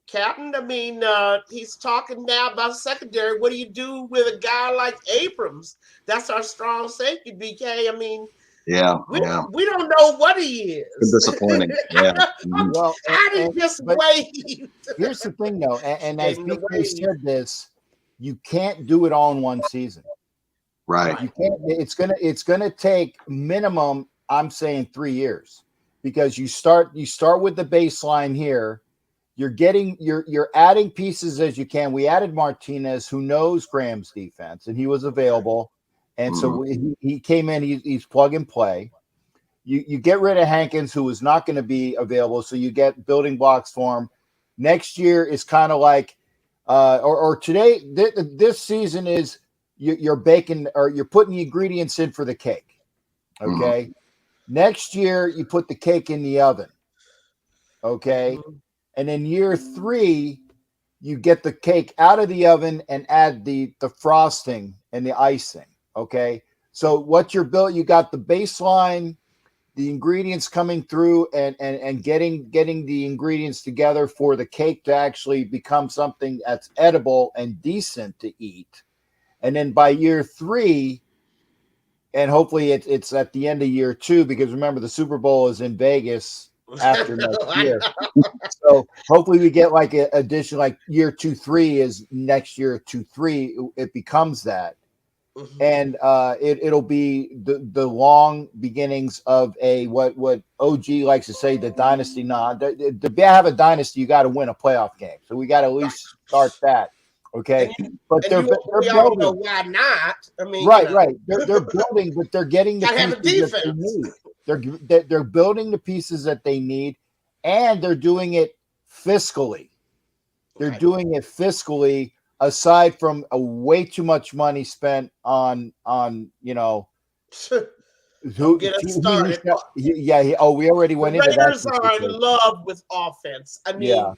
Captain, I mean, he's talking now about secondary. What do you do with a guy like Abrams? That's our strong safety, BK. I mean, we don't know what he is. It's disappointing. Yeah. Well, wait. Here's the thing, though, and as BK said this, you can't do it all in one season. Right. You can't. It's gonna take minimum, I'm saying 3 years, because you start with the baseline here. You're adding pieces as you can. We added Martinez, who knows Graham's defense, and he was available. And so he came in, he's plug and play. You get rid of Hankins, who is not going to be available. So you get building blocks for him. Next year is kind of like, or today, this season is you're baking, or you're putting the ingredients in for the cake. Okay. Mm-hmm. Next year, you put the cake in the oven. Okay. Mm-hmm. And in year 3, you get the cake out of the oven and add the frosting and the icing. Okay. So what you're built, you got the baseline, the ingredients coming through and getting the ingredients together for the cake to actually become something that's edible and decent to eat. And then by year 3, and hopefully it's at the end of year 2, because remember the Super Bowl is in Vegas after next year. So hopefully we get like an addition, like year 2-3 is next year 2-3. It becomes that. Mm-hmm. And it'll be the long beginnings of a what OG likes to say, the dynasty. To have a dynasty, you got to win a playoff game. So we got to at least start that. Okay, but they're building. Know why not? I mean, right. They're building, but they're getting the pieces that they need. They're building the pieces that they need, and they're doing it fiscally. They're Okay. doing it fiscally, aside from a way too much money spent on Don't get us started. we already The went into that Raiders are in situation. love with offense. Yeah.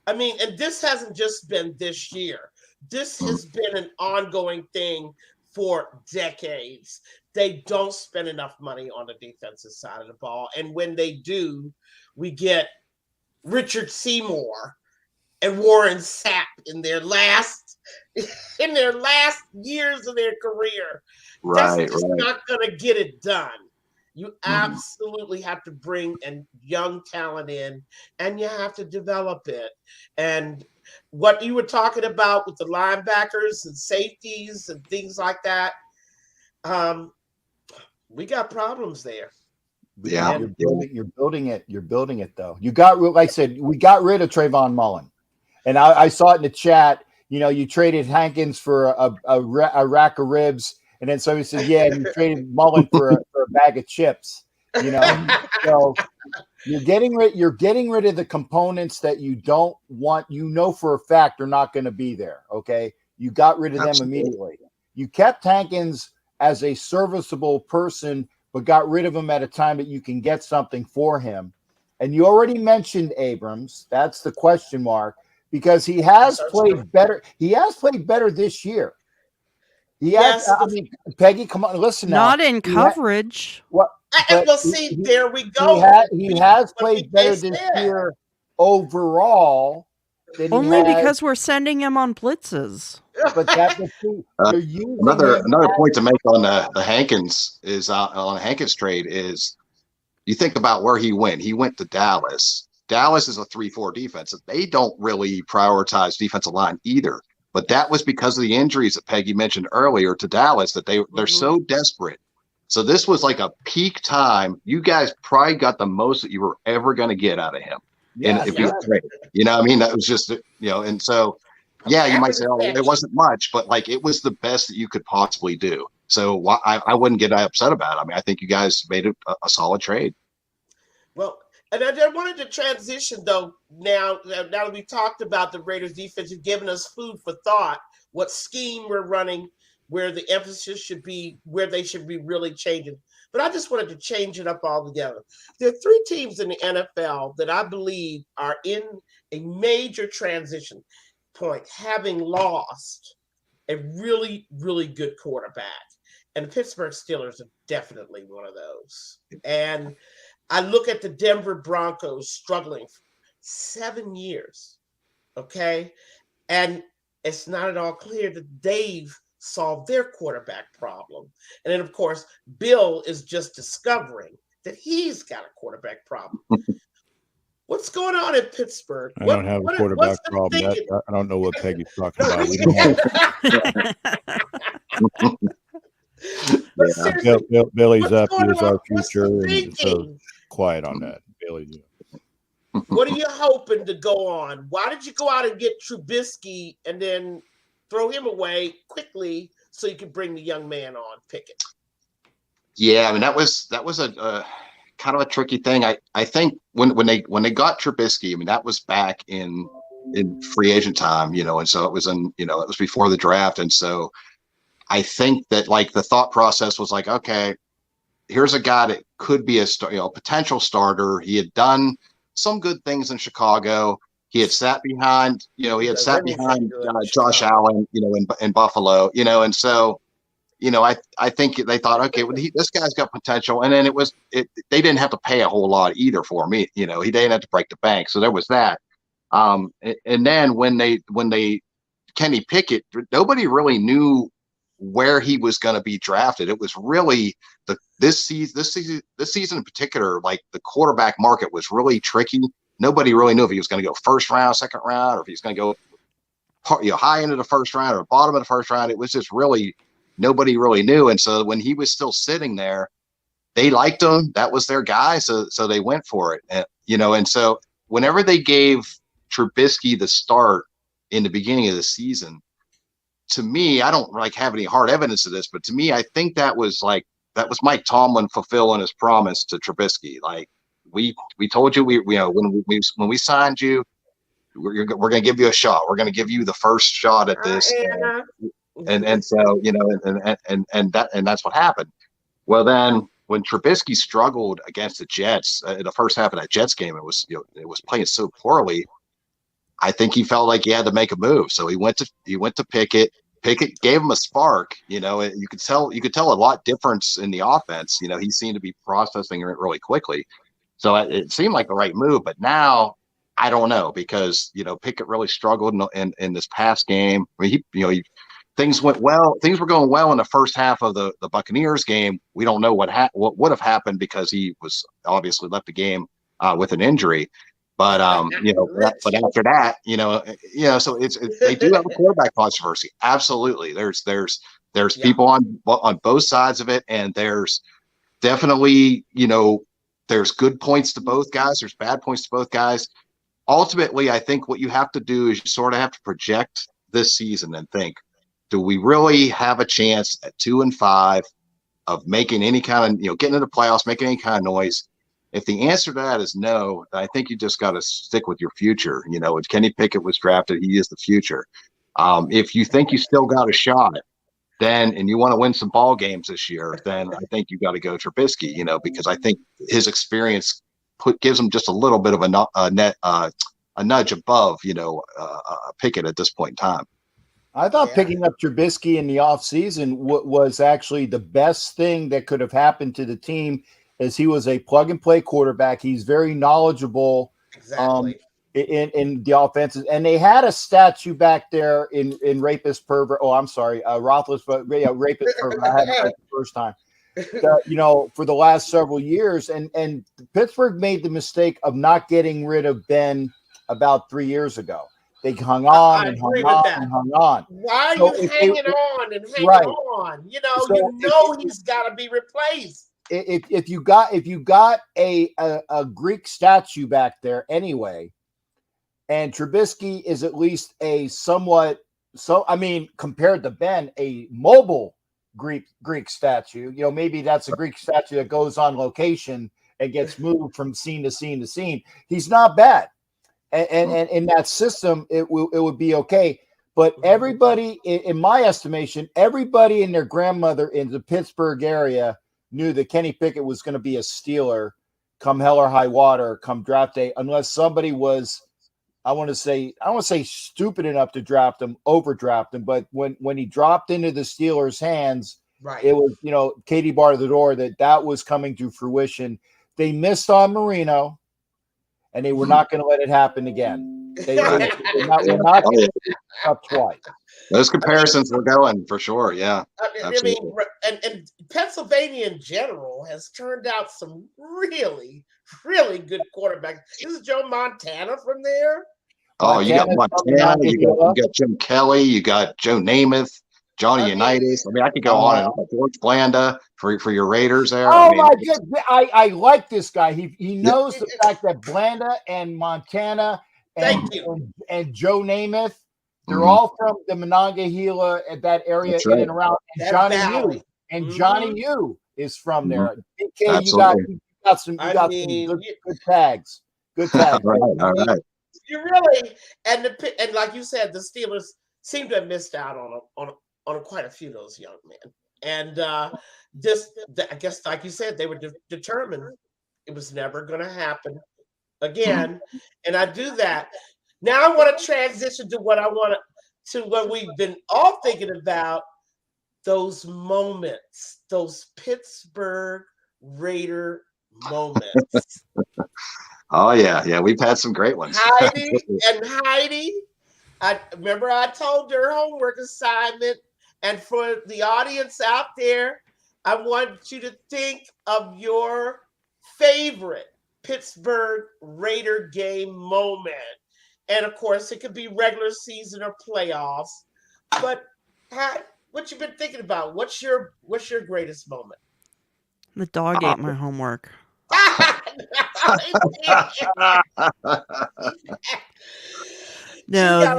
And this hasn't just been this year. This has been an ongoing thing for decades. They don't spend enough money on the defensive side of the ball. And when they do, we get Richard Seymour and Warren Sapp in their last years of their career. That's just not gonna get it done. You absolutely have to bring a young talent in, and you have to develop it. And what you were talking about with the linebackers and safeties and things like that, we got problems there. Yeah. You're building it. You're building it, though. Like I said, we got rid of Trayvon Mullen. And I saw it in the chat. You traded Hankins for a rack of ribs, and then somebody said, "Yeah, and you traded Mullen for a bag of chips." So you're getting rid of the components that you don't want. For a fact they're not going to be there. Okay, you got rid of them immediately. You kept Hankins as a serviceable person, but got rid of him at a time that you can get something for him. And you already mentioned Abrams. That's the question mark. Because he has played better. He has played better this year. Peggy, come on, listen now. Not in coverage. There we go. He has played better this year overall. Only because we're sending him on blitzes. But that's another point to make on the Hankins is on the Hankins trade is you think about where he went. He went to Dallas. Dallas is a 3-4 defense. They don't really prioritize defensive line either. But that was because of the injuries that Peggy mentioned earlier to Dallas that they're so desperate. So this was like a peak time. You guys probably got the most that you were ever going to get out of him. Yeah, and if he was great, that was just, and so, you might say, oh, it wasn't much, but like it was the best that you could possibly do. So I wouldn't get upset about it. I mean, I think you guys made it a solid trade. Well, and I wanted to transition, though, now that we talked about the Raiders defense, you've given us food for thought, what scheme we're running, where the emphasis should be, where they should be really changing. But I just wanted to change it up altogether. There are 3 teams in the NFL that I believe are in a major transition point, having lost a really, really good quarterback. And the Pittsburgh Steelers are definitely one of those. And I look at the Denver Broncos struggling for 7 years, okay? And it's not at all clear that they've solved their quarterback problem. And then, of course, Bill is just discovering that he's got a quarterback problem. What's going on in Pittsburgh? I don't have a quarterback problem. I don't know what Peggy's talking about. Billy's up. He is our future. And so quiet on that. Billy. What are you hoping to go on? Why did you go out and get Trubisky and then throw him away quickly so you could bring the young man on, Pickett? Yeah, I mean that was a kind of a tricky thing. I think when they got Trubisky, I mean that was back in free agent time, and so it was it was before the draft, and so I think that like the thought process was like, okay, here's a guy that could be a potential starter. He had done some good things in Chicago. He had sat behind, Josh Allen, in Buffalo, and so, I think they thought, okay, well, this guy's got potential. And then they didn't have to pay a whole lot either for me. He didn't have to break the bank. So there was that. And then when Kenny Pickett, nobody really knew where he was going to be drafted. It was really this season in particular, like the quarterback market was really tricky. Nobody really knew if he was going to go first round, second round, or if he's going to go high end of the first round or bottom of the first round. It was just really, nobody really knew. And so when he was still sitting there, they liked him. That was their guy. So they went for it. And, and so whenever they gave Trubisky the start in the beginning of the season, to me, I don't have any hard evidence of this, but to me, I think that was Mike Tomlin fulfilling his promise to Trubisky. Like we told you, when we signed you, we're going to give you a shot. We're going to give you the first shot at this. And so, and that's what happened. Well, then when Trubisky struggled against the Jets in the first half of that Jets game, it was playing so poorly. I think he felt like he had to make a move, so he went to Pickett. Pickett gave him a spark. You could tell a lot difference in the offense. He seemed to be processing it really quickly, so it seemed like the right move. But now I don't know, because Pickett really struggled in this past game. I mean, things went well. Things were going well in the first half of the Buccaneers game. We don't know what would have happened, because he was obviously left the game with an injury. But but after that, so they do have a quarterback controversy. Absolutely, there's people on both sides of it, and there's definitely there's good points to both guys. There's bad points to both guys. Ultimately, I think what you have to do is you sort of have to project this season and think, do we really have a chance at 2-5 of making any kind of getting into the playoffs, making any kind of noise? If the answer to that is no, I think you just got to stick with your future. If Kenny Pickett was drafted, he is the future. If you think you still got a shot, and you want to win some ball games this year, then I think you got to go Trubisky. Because I think his experience gives him just a little bit of a nudge above Pickett at this point in time. I thought picking up Trubisky in the offseason was actually the best thing that could have happened to the team, as he was a plug-and-play quarterback. He's very knowledgeable in the offenses. And they had a statue back there in Rapist Pervert. Oh, I'm sorry, Roethlisberger, Rapist Pervert. I had it right the first time. For the last several years. And Pittsburgh made the mistake of not getting rid of Ben about 3 years ago. They hung on and hung on. Why are you hanging on and hanging on? He's got to be replaced. If you got a Greek statue back there anyway, and Trubisky is at least a somewhat, compared to Ben, a mobile Greek statue. Maybe that's a Greek statue that goes on location and gets moved from scene to scene to scene. He's not bad, and in that system, it would be okay. But everybody, in my estimation, everybody and their grandmother in the Pittsburgh area knew that Kenny Pickett was going to be a Steeler come hell or high water, come draft day, unless somebody was, I want to say stupid enough to overdraft him. But when he dropped into the Steelers' hands, it was, Katie bar the door that was coming to fruition. They missed on Marino, and they were not going to let it happen again. We're not going to up twice. Those comparisons were going for sure. Yeah. And Pennsylvania in general has turned out some really, really good quarterbacks. This is Joe Montana from there. Oh, you got Montana, you got Jim Kelly, you got Joe Namath, Johnny Unitas. I could go on and on. George Blanda for your Raiders there. Oh, my God. I like this guy. He knows the fact that Blanda and Montana and Joe Namath, they're all from the Monongahela at that area in and around. And Johnny U is from there. DK, you got some good tags. Good tags. All right. You really and like you said, the Steelers seem to have missed out on quite a few of those young men. And I guess, like you said, they were determined it was never going to happen again. And I do that. Now I want to transition to what we've been all thinking about, those moments, those Pittsburgh Raider moments. Oh, yeah. We've had some great ones. Heidi, I remember I told her homework assignment. And for the audience out there, I want you to think of your favorite Pittsburgh Raider game moment. And of course, it could be regular season or playoffs. But what you been thinking about? What's your greatest moment? The dog ate my homework. No,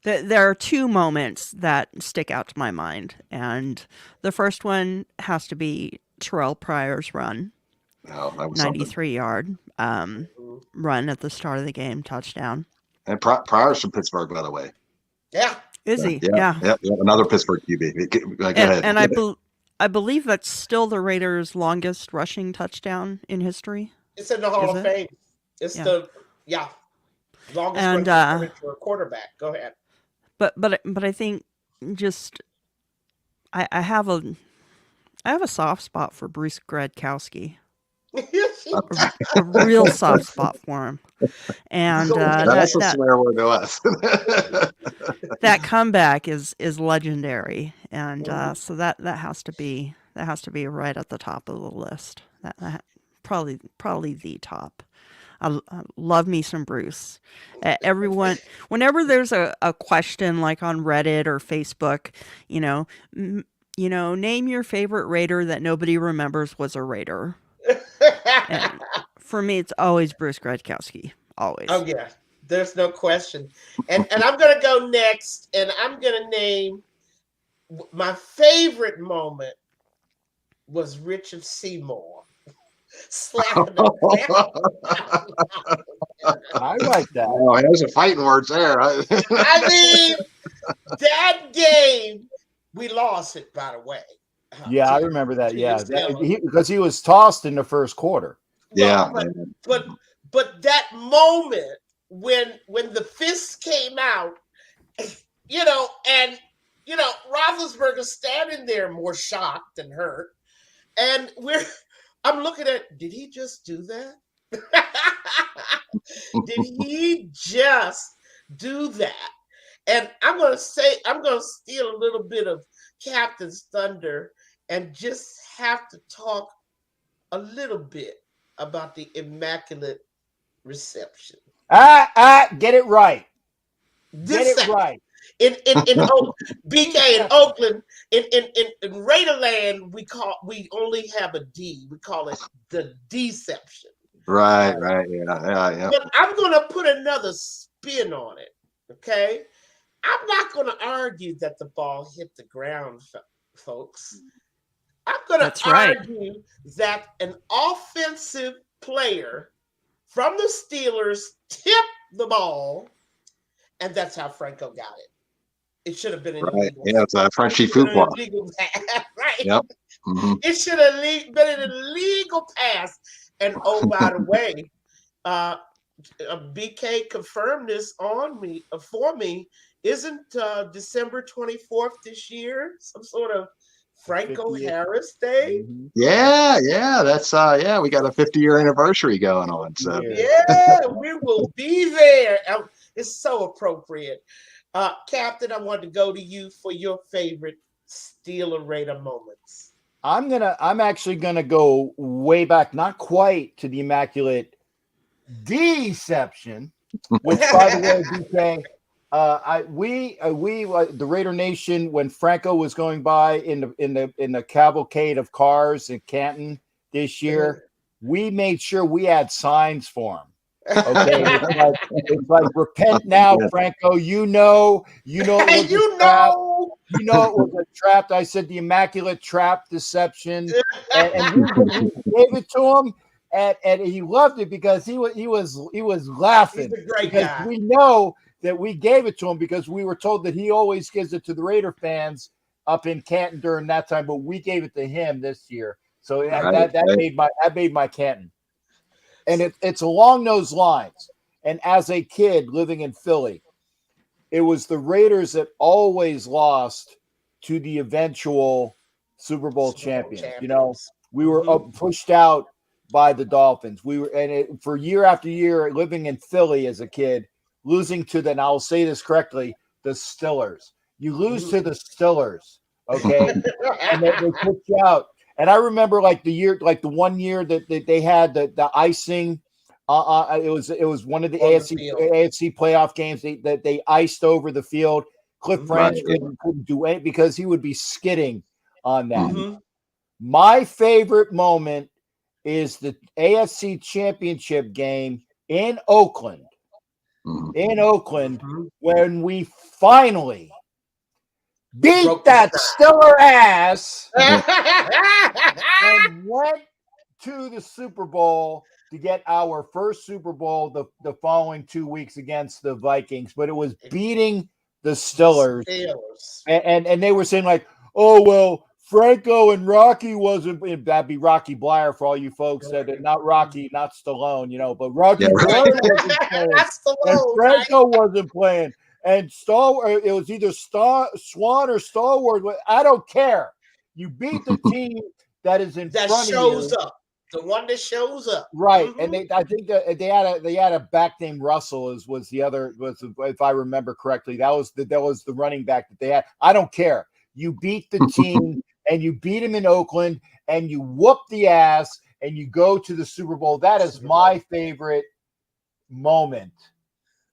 there are two moments that stick out to my mind, and the first one has to be Terrell Pryor's run, 93 yard. run at the start of the game touchdown. And Pryor's from Pittsburgh, by the way. Yeah. Is he? Yeah. Another Pittsburgh QB. Go ahead. And I believe that's still the Raiders' longest rushing touchdown in history. It's in the Hall of Fame. It's longest running for a quarterback. Go ahead. But I think just I have a soft spot for Bruce Gradkowski. A real soft spot for him. And that's a swear word to us. that comeback is legendary, and so that has to be right at the top of the list. That probably the top. I love me some Bruce. Everyone, whenever there's a question like on Reddit or Facebook, name your favorite Raider that nobody remembers was a Raider. And for me, it's always Bruce Gradkowski. Always. Oh yeah, there's no question. And I'm gonna go next, and I'm gonna name my favorite moment was Richard Seymour slapping the I like that. Oh, those are fighting words there. I mean, that game, we lost it, by the way. Yeah, I remember that. Yeah, because he was tossed in the first quarter. Well, but that moment when the fists came out, and Roethlisberger's standing there more shocked than hurt, and I'm looking at, did he just do that? Did he just do that? And I'm gonna steal a little bit of Captain's thunder and just have to talk a little bit about the Immaculate Reception. Get it right. Get it right. In BK in Oakland, in Raiderland, we only have a D. We call it the deception. Right, yeah. But I'm gonna put another spin on it. Okay, I'm not gonna argue that the ball hit the ground, folks. I'm gonna argue that an offensive player from the Steelers tipped the ball, and that's how Franco got it. It should have been an illegal. Yeah, it's a Frenchy football. Right. Yep. Mm-hmm. It should have been an illegal pass. And oh, by the way, BK confirmed this for me. Isn't December 24th this year some sort of Franco Harris Day? Yeah. That's we got a 50-year anniversary going on. So yeah, we will be there. It's so appropriate. Captain, I want to go to you for your favorite Steeler Raider moments. I'm actually gonna go way back, not quite to the Immaculate Deception, which, by the way, BK, the Raider Nation, when Franco was going by in the cavalcade of cars in Canton this year, we made sure we had signs for him. Okay, it's like repent now, Franco. You know it was a trap. I said the Immaculate Trap Deception, and we gave it to him, and he loved it because he was laughing. He's a great because guy. We know that we gave it to him because we were told that he always gives it to the Raider fans up in Canton during that time, but we gave it to him this year. So that made my Canton. And it's along those lines. And as a kid living in Philly, it was the Raiders that always lost to the eventual Super Bowl champions. We were pushed out by the Dolphins. For year after year, living in Philly as a kid, losing to and I'll say this correctly, the Stillers. You lose to the Stillers, okay? And they push you out. And I remember the 1 year that they had the icing. It was one of the AFC playoff games that they iced over the field. Cliff Branch couldn't do it because he would be skidding on that. Mm-hmm. My favorite moment is the AFC Championship game in Oakland. When we finally beat that Stiller ass and went to the Super Bowl to get our first Super Bowl the following 2 weeks against the Vikings, but it was beating the Steelers. And they were saying like, oh, well, Franco and Rocky wasn't. That'd be Rocky Blyer for all you folks that not Rocky, not Stallone, but Rocky Blyer wasn't playing, and Franco wasn't playing, and it was either Swan or Stallworth. I don't care. You beat the team that is in front of you. That shows up. The one that shows up, right? And I think that they had a back named Russell was the other, if I remember correctly. That was the running back that they had. I don't care. You beat the team, and you beat them in Oakland, and you whoop the ass, and you go to the Super Bowl. That is my favorite moment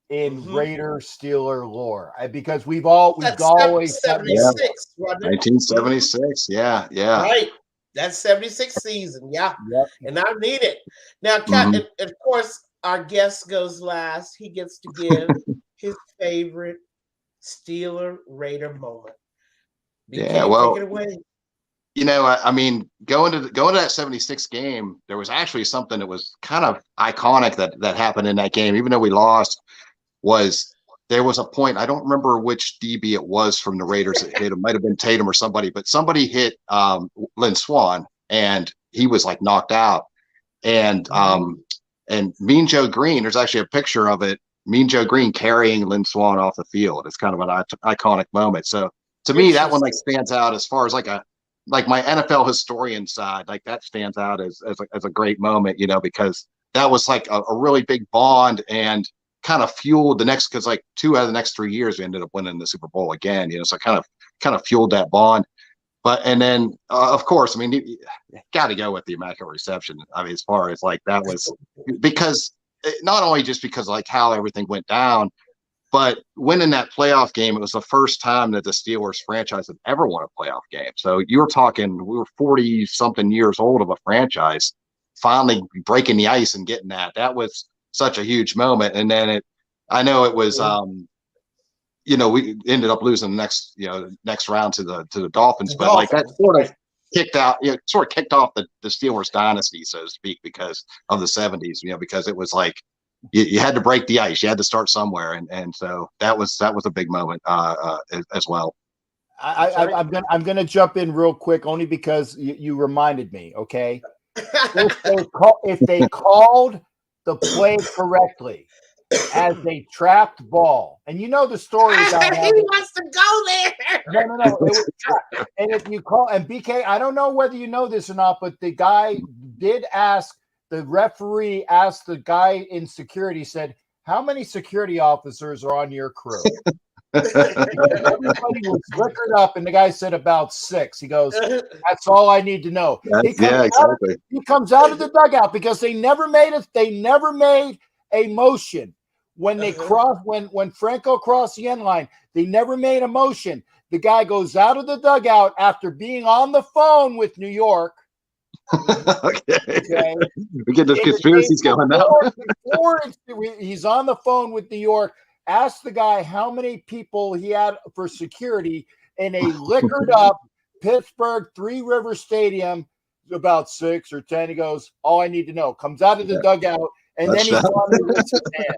in Raider Steeler lore, because we've always 76, 1976. Yeah. Right. That's 76 season. Yeah. Yep. And I need it. Now, and of course, our guest goes last. He gets to give his favorite Steeler Raider moment. Take it away. I mean, going to that 76 game, there was actually something that was kind of iconic that happened in that game, even though we lost. There was a point, I don't remember which DB it was from the Raiders that hit him. Might have been Tatum or somebody, but somebody hit Lynn Swan, and he was like knocked out. And Mean Joe Green, there's actually a picture of it, Mean Joe Green carrying Lynn Swan off the field. It's kind of an iconic moment. So to me, that one stands out as far as my NFL historian side. That stands out as a great moment, because that was like a really big bond, and kind of fueled the next, because 2 out of the next 3 years we ended up winning the Super Bowl again, so kind of fueled that bond. But and then of course, I mean, you got to go with the immaculate reception. I mean, as far as that was, because not only just because how everything went down, but winning that playoff game, it was the first time that the Steelers franchise had ever won a playoff game. So you were talking, we were 40 something years old of a franchise finally breaking the ice and getting that. That was such a huge moment. And then I know it was, we ended up losing the next round to the Dolphins, but that sort of kicked off the Steelers dynasty, so to speak, because of the 70s, because it was you had to break the ice, you had to start somewhere. And so that was a big moment as well. I'm gonna jump in real quick, only because you reminded me. Okay. If they called the play correctly as a trapped ball, and the story about he wants to go there. No, it was trapped. And if you call, and BK, I don't know whether you know this or not, but the guy did ask, the referee asked the guy in security, said, how many security officers are on your crew? Everybody was liquored up, and the guy said about 6. He goes, that's all I need to know. Exactly. He comes out of the dugout because they never made a motion when they when Franco crossed the end line. They never made a motion. The guy goes out of the dugout after being on the phone with New York. Okay. We get those conspiracies going now. Before he's on the phone with New York, asked the guy how many people he had for security in a liquored up Pittsburgh Three River Stadium, about 6 or 10. He goes, all I need to know. Comes out of the dugout, and then he's on the list of hands.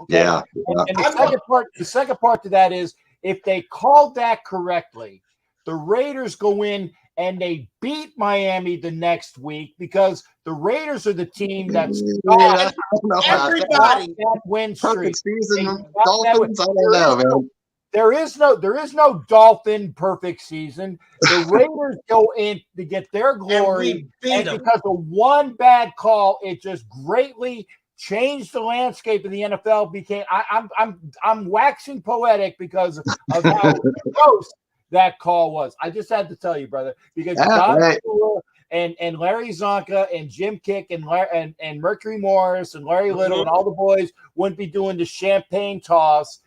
Okay? Yeah. And the second part to that is, if they called that correctly, the Raiders go in and they beat Miami the next week, because the Raiders are the team that's everybody that win streak. Perfect season. Dolphins, I don't know, man. There is no Dolphin perfect season. The Raiders go in to get their glory, and because of one bad call, it just greatly changed the landscape of the NFL. I'm waxing poetic because of how close that call was. I just had to tell you, brother, because and Larry Zonka and Jim Kick and Mercury Morris and Larry Little and all the boys wouldn't be doing the champagne toss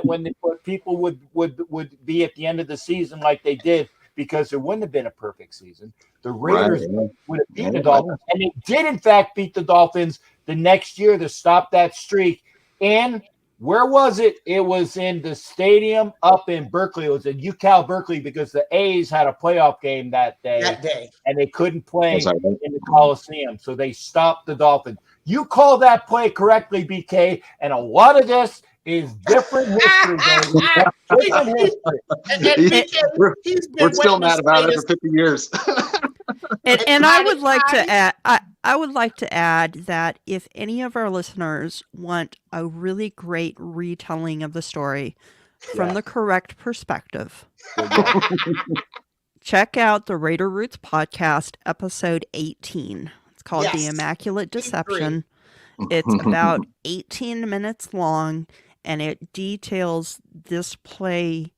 when people would be at the end of the season like they did, because there wouldn't have been a perfect season. The Raiders would have beat the Dolphins, and they did in fact beat the Dolphins the next year to stop that streak in Where was it? It was in the stadium up in Berkeley. It was in UCal Berkeley because the A's had a playoff game that day, and they couldn't play in the Coliseum, so they stopped the Dolphins. You called that play correctly, BK, and a lot of this is different history, baby. We're still mad about it for 50 years. And I would like to add, I would like to add that if any of our listeners want a really great retelling of the story from the correct perspective, check out the Raider Roots podcast, episode 18. It's called The Immaculate Deception. It's about 18 minutes long, and it details this play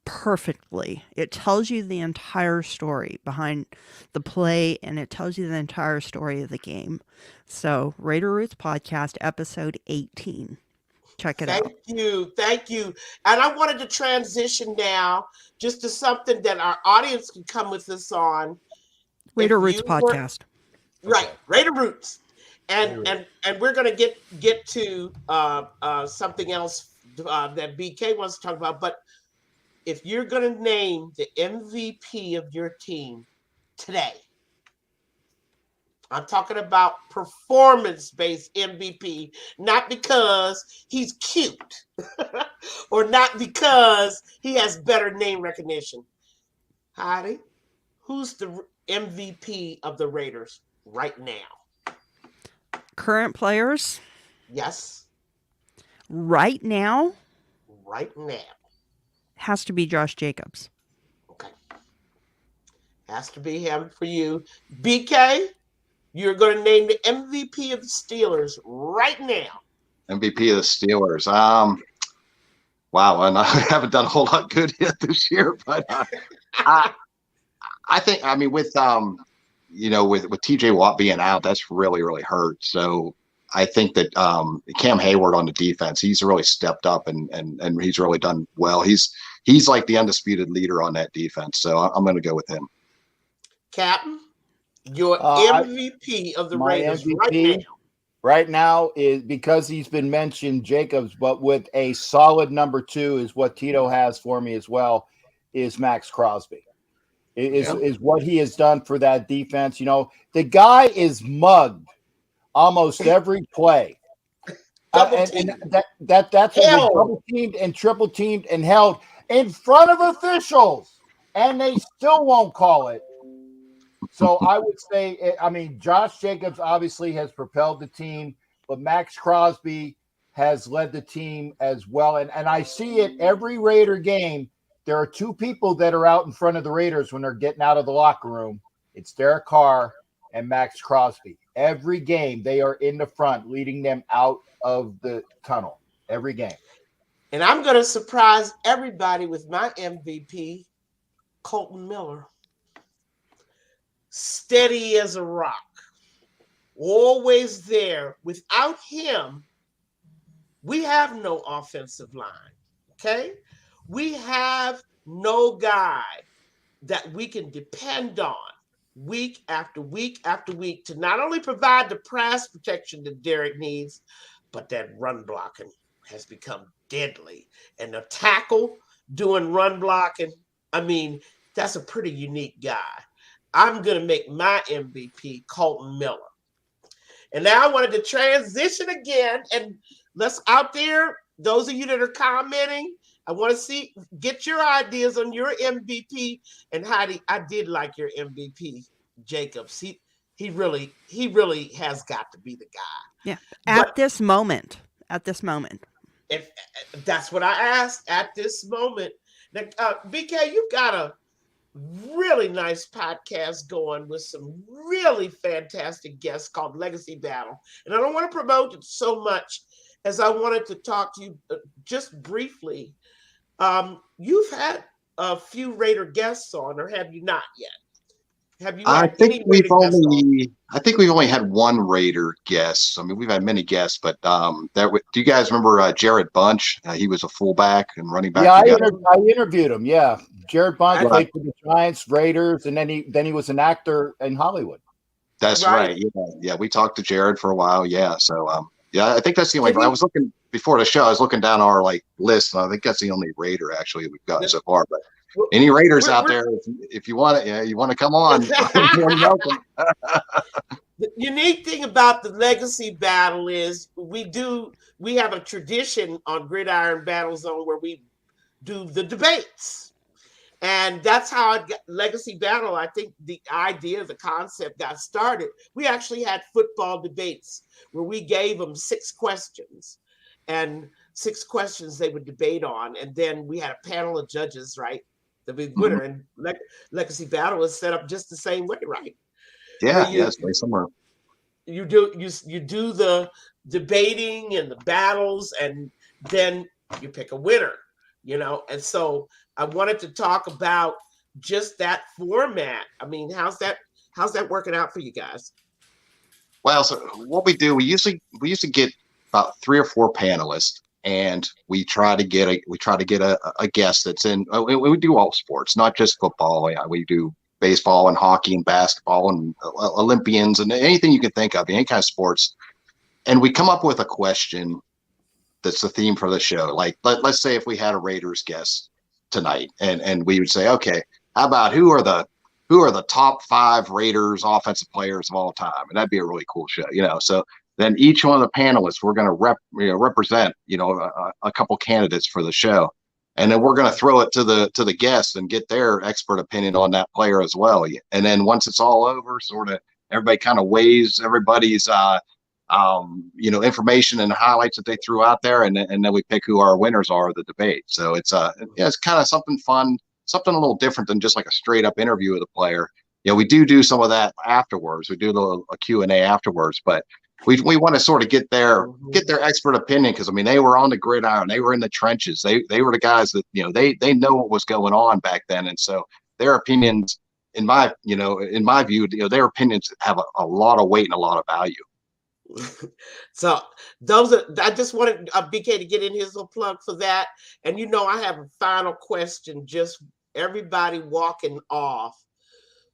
perfectly. It tells you the entire story behind the play, and it tells you the entire story of the game. So, Raider Roots Podcast, episode 18. Check it out. Thank you. And I wanted to transition now just to something that our audience can come with us on. Raider Roots Podcast. Right, Raider Roots. And we're going to get to something else that BK wants to talk about, but if you're going to name the MVP of your team today, I'm talking about performance-based MVP, not because he's cute or not because he has better name recognition. Heidi, who's the MVP of the Raiders right now? Current players? Yes. Right now? Right now. Has to be Josh Jacobs. Okay. Has to be him for you. BK, you're going to name the MVP of the Steelers right now. MVP of the Steelers. Wow, and I haven't done a whole lot good yet this year, but I think, I mean, with TJ Watt being out, that's really, really hurt. So I think that Cam Hayward on the defense, he's really stepped up and he's really done well. He's like the undisputed leader on that defense. So I'm going to go with him. Captain, your MVP of the Raiders right now is, because he's been mentioned, Jacobs, but with a solid number 2 is what Tito has for me as well, is Max Crosby. Is what he has done for that defense. You know, the guy is mugged almost every play. And that's double teamed and triple teamed and held in front of officials, and they still won't call it. So I would say, I mean, Josh Jacobs obviously has propelled the team, but Max Crosby has led the team as well. And I see it every Raider game. There are 2 people that are out in front of the Raiders when they're getting out of the locker room. It's Derek Carr and Max Crosby. Every game, they are in the front, leading them out of the tunnel. Every game. And I'm going to surprise everybody with my MVP, Colton Miller. Steady as a rock. Always there. Without him, we have no offensive line. Okay? We have no guy that we can depend on week after week after week to not only provide the pass protection that Derek needs, but that run blocking has become deadly. And the tackle doing run blocking, I mean, that's a pretty unique guy. I'm going to make my MVP Colton Miller. And now I wanted to transition again, and let's out there, those of you that are commenting, I want to get your ideas on your MVP. And Heidi, I did like your MVP, Jacobs. He really has got to be the guy. Yeah. At this moment. If that's what I asked, at this moment. Now, BK, you've got a really nice podcast going with some really fantastic guests called Legacy Battle. And I don't want to promote it so much as I wanted to talk to you just briefly. You've had a few Raider guests on, or have you not yet? Have you? I think we've only had one Raider guest. I mean, we've had many guests, but do you guys remember Jared Bunch? He was a fullback and running back. Yeah, I interviewed him. Yeah, Jared Bunch played for the Giants, Raiders, and then he was an actor in Hollywood. That's right. Yeah, we talked to Jared for a while. Yeah, so Yeah, I think that's the only. I was looking before the show. I was looking down our list, and I think that's the only Raider actually we've gotten so far. But any Raiders out there, if you want it, you want to come on, you're welcome. The unique thing about the legacy battle is we have a tradition on Gridiron Battle Zone where we do the debates. And that's how legacy battle, I think the idea, the concept got started. We actually had football debates where we gave them 6 questions, and 6 questions they would debate on. And then we had a panel of judges, right? The big winner. And legacy battle is set up just the same way, right? Yeah, yes, somewhere. You do the debating and the battles, and then you pick a winner, And so I wanted to talk about just that format. I mean, how's that working out for you guys? Well, so what we do, we usually get about 3 or 4 panelists, and we try to get a guest that's in. We do all sports, not just football. We do baseball and hockey and basketball and Olympians and anything you can think of, any kind of sports. And we come up with a question that's the theme for the show. Like, let's say if we had a Raiders guest tonight, and we would say, okay, how about who are the top 5 Raiders offensive players of all time? And that'd be a really cool show, So then each one of the panelists, we're going to represent, a couple candidates for the show. And then we're going to throw it to the guests and get their expert opinion on that player as well. And then once it's all over, sort of everybody kind of weighs everybody's information and highlights that they threw out there, and then we pick who our winners are of the debate. So it's it's kind of something fun, something a little different than just like a straight up interview of the player. We do some of that afterwards. We do a Q&A afterwards, but we want to sort of get their expert opinion, because I mean they were on the gridiron, they were in the trenches, they were the guys that they know what was going on back then, and so their opinions, in my view, their opinions have a lot of weight and a lot of value. So I just wanted BK to get in his little plug for that, and I have a final question. Just everybody walking off,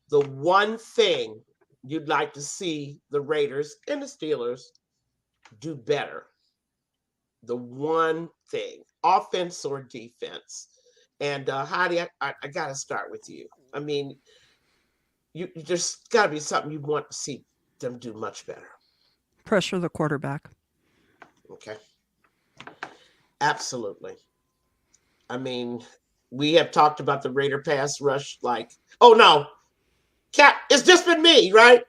the one thing you'd like to see the Raiders and the Steelers do better. The one thing, offense or defense. And Heidi, I got to start with you. I mean, there's got to be something you want to see them do much better. Pressure the quarterback. Okay. Absolutely. I mean, we have talked about the Raider pass rush oh no, Cap, it's just been me, right?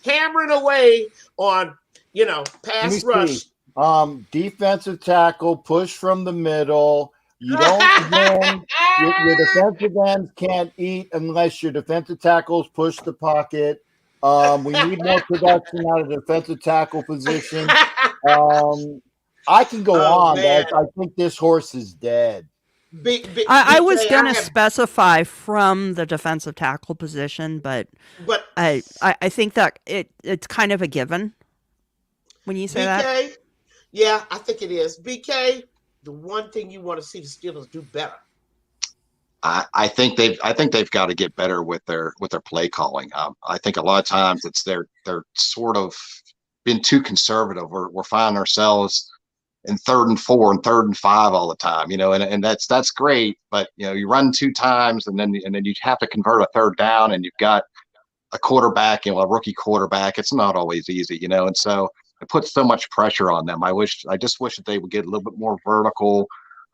Hammering away on, pass rush. Defensive tackle, push from the middle. You don't win. Your defensive ends can't eat unless your defensive tackles push the pocket. We need more production out of the defensive tackle position. I can go on, but I think this horse is dead. I was going to specify from the defensive tackle position, but I think that it's kind of a given when you say BK, that. Yeah, I think it is. BK, the one thing you want to see the Steelers do better. I think they've got to get better with their play calling. I think a lot of times they're sort of been too conservative. We're finding ourselves in 3rd and 4 and 3rd and 5 all the time, and that's great. But you run 2 times and then you have to convert a 3rd down, and you've got a quarterback, a rookie quarterback. It's not always easy, and so it puts so much pressure on them. I just wish that they would get a little bit more vertical,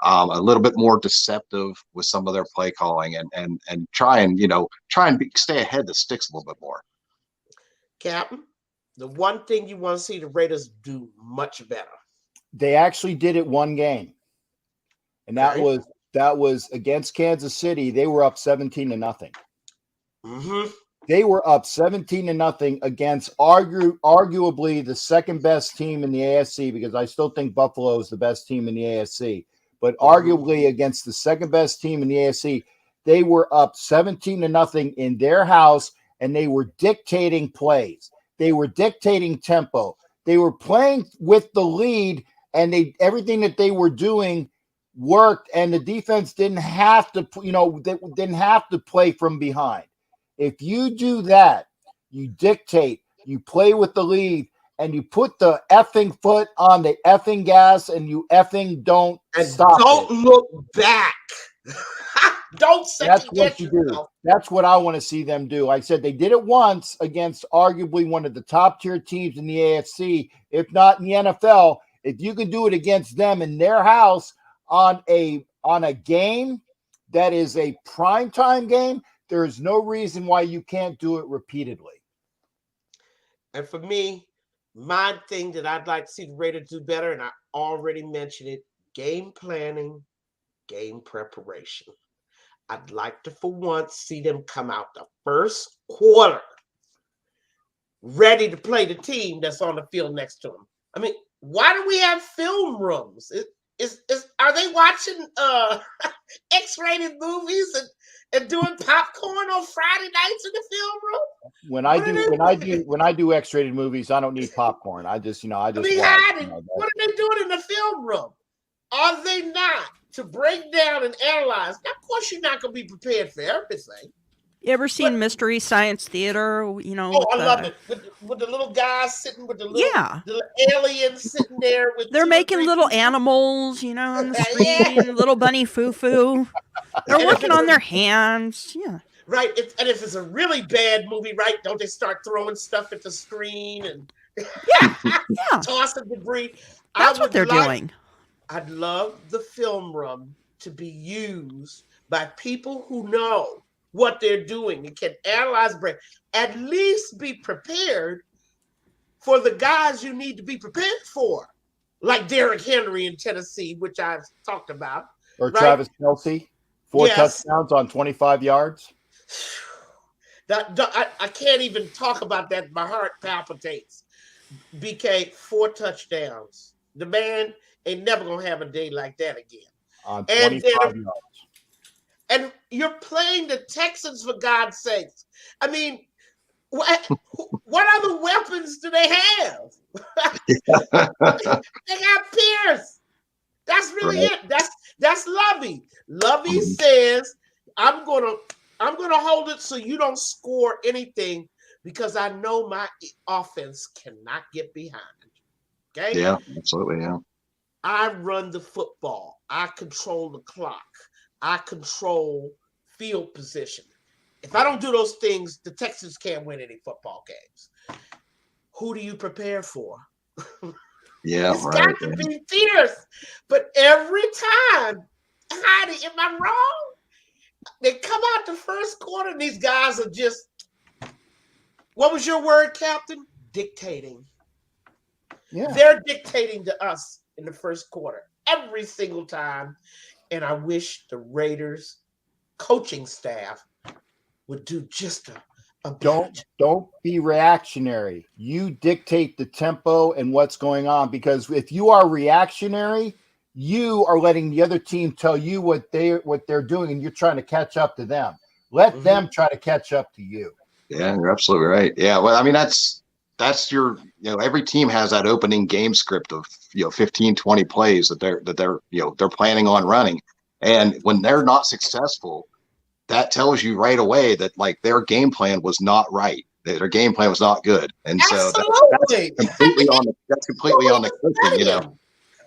a little bit more deceptive with some of their play calling, and try and stay ahead of the sticks a little bit more. Captain, the one thing you want to see the Raiders do much better. They actually did it one game, and that was against Kansas City. They were up 17-0. Mm-hmm. They were up 17-0 against arguably the second best team in the AFC, because I still think Buffalo is the best team in the AFC, but arguably against the second best team in the AFC, they were up 17-0 in their house, and they were dictating plays. They were dictating tempo. They were playing with the lead, and everything that they were doing worked, and the defense didn't have to, they didn't have to play from behind. If you do that, you dictate, you play with the lead, and you put the effing foot on the effing gas and you effing don't and stop don't it. look back. Don't That's second what guess you do. yourself. That's what I want to see them do. Like I said, they did it once against arguably one of the top tier teams in the AFC, if not in the NFL. If you can do it against them in their house on a game that is a primetime game, there is no reason why you can't do it repeatedly. And for me, my thing that I'd like to see the Raiders do better, and I already mentioned it, game planning, game preparation. I'd like to, for once, see them come out the first quarter ready to play the team that's on the field next to them. I mean, why do we have film rooms? Are they watching X-rated movies and doing popcorn on Friday nights in the film room? When I do X-rated movies, I don't need popcorn. I just watch. What are they doing in the film room? Are they not to break down and analyze? Now, of course, you're not going to be prepared for everything. You ever seen Mystery Science Theater? Oh, I love it. With the little guys sitting with the little aliens sitting there. They're making little animals, on the screen, little bunny foo-foo. They're working on their hands. Yeah. Right. And if it's a really bad movie, right, don't they start throwing stuff at the screen and tossing debris? That's what they're doing. I'd love the film room to be used by people who know what they're doing and can analyze brain. At least be prepared for the guys you need to be prepared for, like Derrick Henry in Tennessee, which I've talked about. Or right? Travis Kelce, 4 touchdowns on 25 yards. I can't even talk about that. My heart palpitates. BK, 4 touchdowns. The man ain't never going to have a day like that again. On 25 yards. And you're playing the Texans, for God's sakes. I mean, what other weapons do they have? They got Pierce. That's really it. That's Lovey. Lovey says, I'm gonna hold it so you don't score anything because I know my offense cannot get behind. Okay? Yeah, absolutely. Yeah. I run the football. I control the clock. I control field position. If I don't do those things, the Texans can't win any football games. Who do you prepare for? Yeah, it's got to be fierce. But every time, Heidi, am I wrong? They come out the first quarter and these guys are just, what was your word, Captain? Dictating. Yeah. They're dictating to us in the first quarter every single time. And I wish the Raiders coaching staff would do just a don't be reactionary. You dictate the tempo and what's going on, because if you are reactionary, you are letting the other team tell you what they're doing, and you're trying to catch up to them. Let them try to catch up to you. Yeah, you're absolutely right. Yeah, well, I mean that's your, every team has that opening game script of 15, 20 plays that they're planning on running, and when they're not successful, that tells you right away that like their game plan was not right. Their game plan was not good, and so that's completely on the coaching,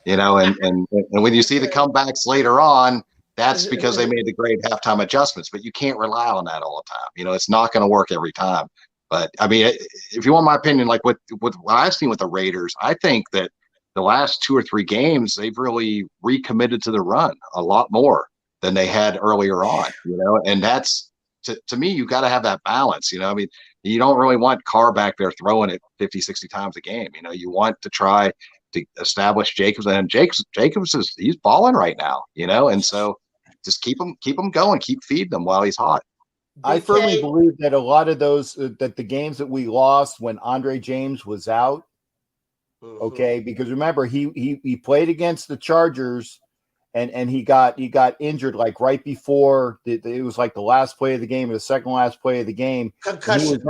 and when you see the comebacks later on, that's because they made the great halftime adjustments. But you can't rely on that all the time. It's not going to work every time. But I mean, if you want my opinion, like with what I've seen with the Raiders, I think that the last 2 or 3 games they've really recommitted to the run a lot more than they had earlier on. And that's to me, you got to have that balance. I mean, you don't really want Carr back there throwing it 50, 60 times a game. You want to try to establish Jacobs, and Jacobs he's balling right now. And so just keep him going, keep feeding him while he's hot. I firmly believe that a lot of those that the games that we lost when Andre James was out, okay, because remember he played against the Chargers, and he got injured like right before it was like the last play of the game or the second last play of the game. Concussion.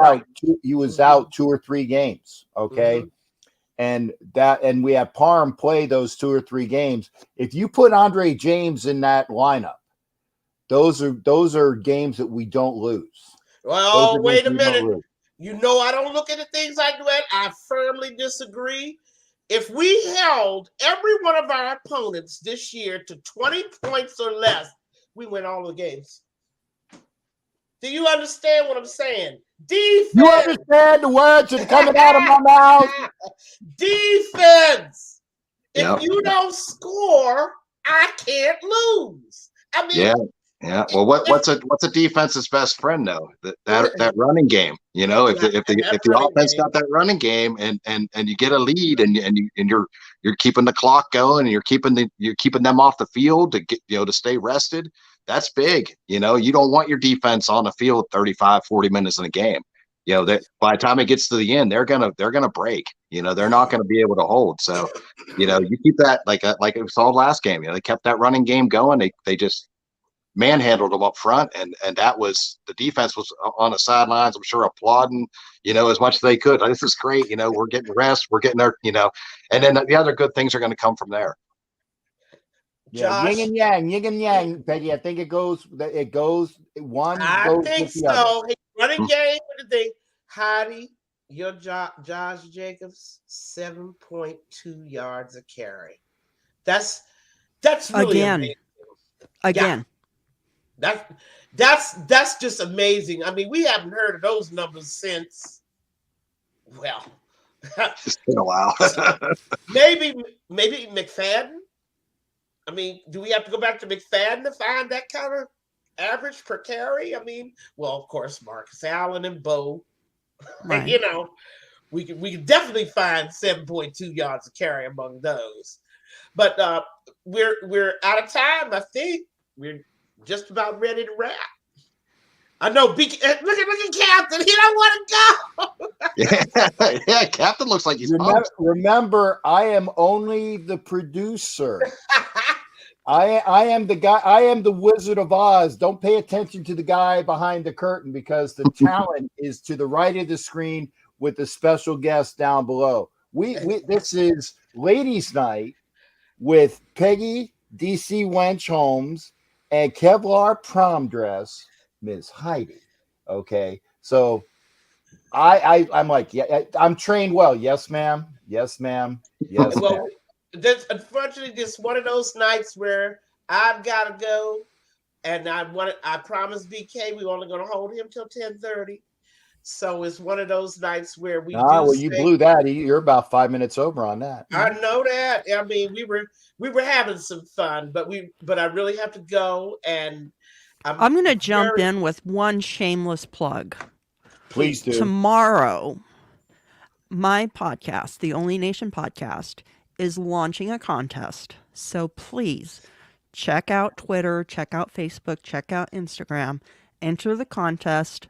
He was out 2 or 3 games, okay, and we had Parham play those 2 or 3 games. If you put Andre James in that lineup, those are games that we don't lose. Well, wait a minute. You know, I don't look at the things like that. I firmly disagree. If we held every one of our opponents this year to 20 points or less, we win all the games. Do you understand what I'm saying? Defense. You understand the words that are coming out of my mouth? Defense. Yep. If you don't score, I can't lose. I mean, yeah. Well, what's a defense's best friend though? That running game. You know, if the offense got that running game and you get a lead and you're keeping the clock going and you're keeping them off the field to get to stay rested. That's big. You know, you don't want your defense on the field 35, 40 minutes in a game. You know, that by the time it gets to the end, they're gonna break. You know, they're not gonna be able to hold. So, you know, you keep that like it saw last game. You know, they kept that running game going. They just manhandled them up front, and that was the defense was on the sidelines. I'm sure applauding, as much as they could. Like, this is great. You know, we're getting rest. We're getting our, and then the other good things are going to come from there. Yeah, yin and yang, Peggy. I think it goes one. I think so. Hey, running game with the thing. Heidi, your Josh Jacobs, 7.2 yards a carry. That's really amazing. Again. Yeah. That's just amazing. I mean, we haven't heard of those numbers since. Well, it's been a while. maybe McFadden. I mean, do we have to go back to McFadden to find that kind of average per carry? I mean, well, of course, Marcus Allen and Bo. Right. We can definitely find 7.2 yards a carry among those. But we're out of time. I think we're just about ready to wrap. I know. Look at Captain. He don't want to go. Yeah. Captain looks like he's. Remember, I am only the producer. I am the guy. I am the Wizard of Oz. Don't pay attention to the guy behind the curtain because the talent is to the right of the screen with the special guest down below. This is Ladies' Night with Peggy DC Wench Holmes and Kevlar Prom Dress Miss Heidi. Okay, so I'm like, yeah, I'm trained well. Yes, ma'am. Yes, ma'am. Yes, well, ma'am. That's unfortunately just one of those nights where I've got to go, and I promised BK we were only going to hold him till 10:30. So it's one of those nights where we. You blew that. You're about 5 minutes over on that. I know that. I mean, we were having some fun, but I really have to go, and I'm going to jump in with one shameless plug. Please do. Tomorrow, my podcast, the Only Nation podcast, is launching a contest. So please check out Twitter, check out Facebook, check out Instagram, enter the contest.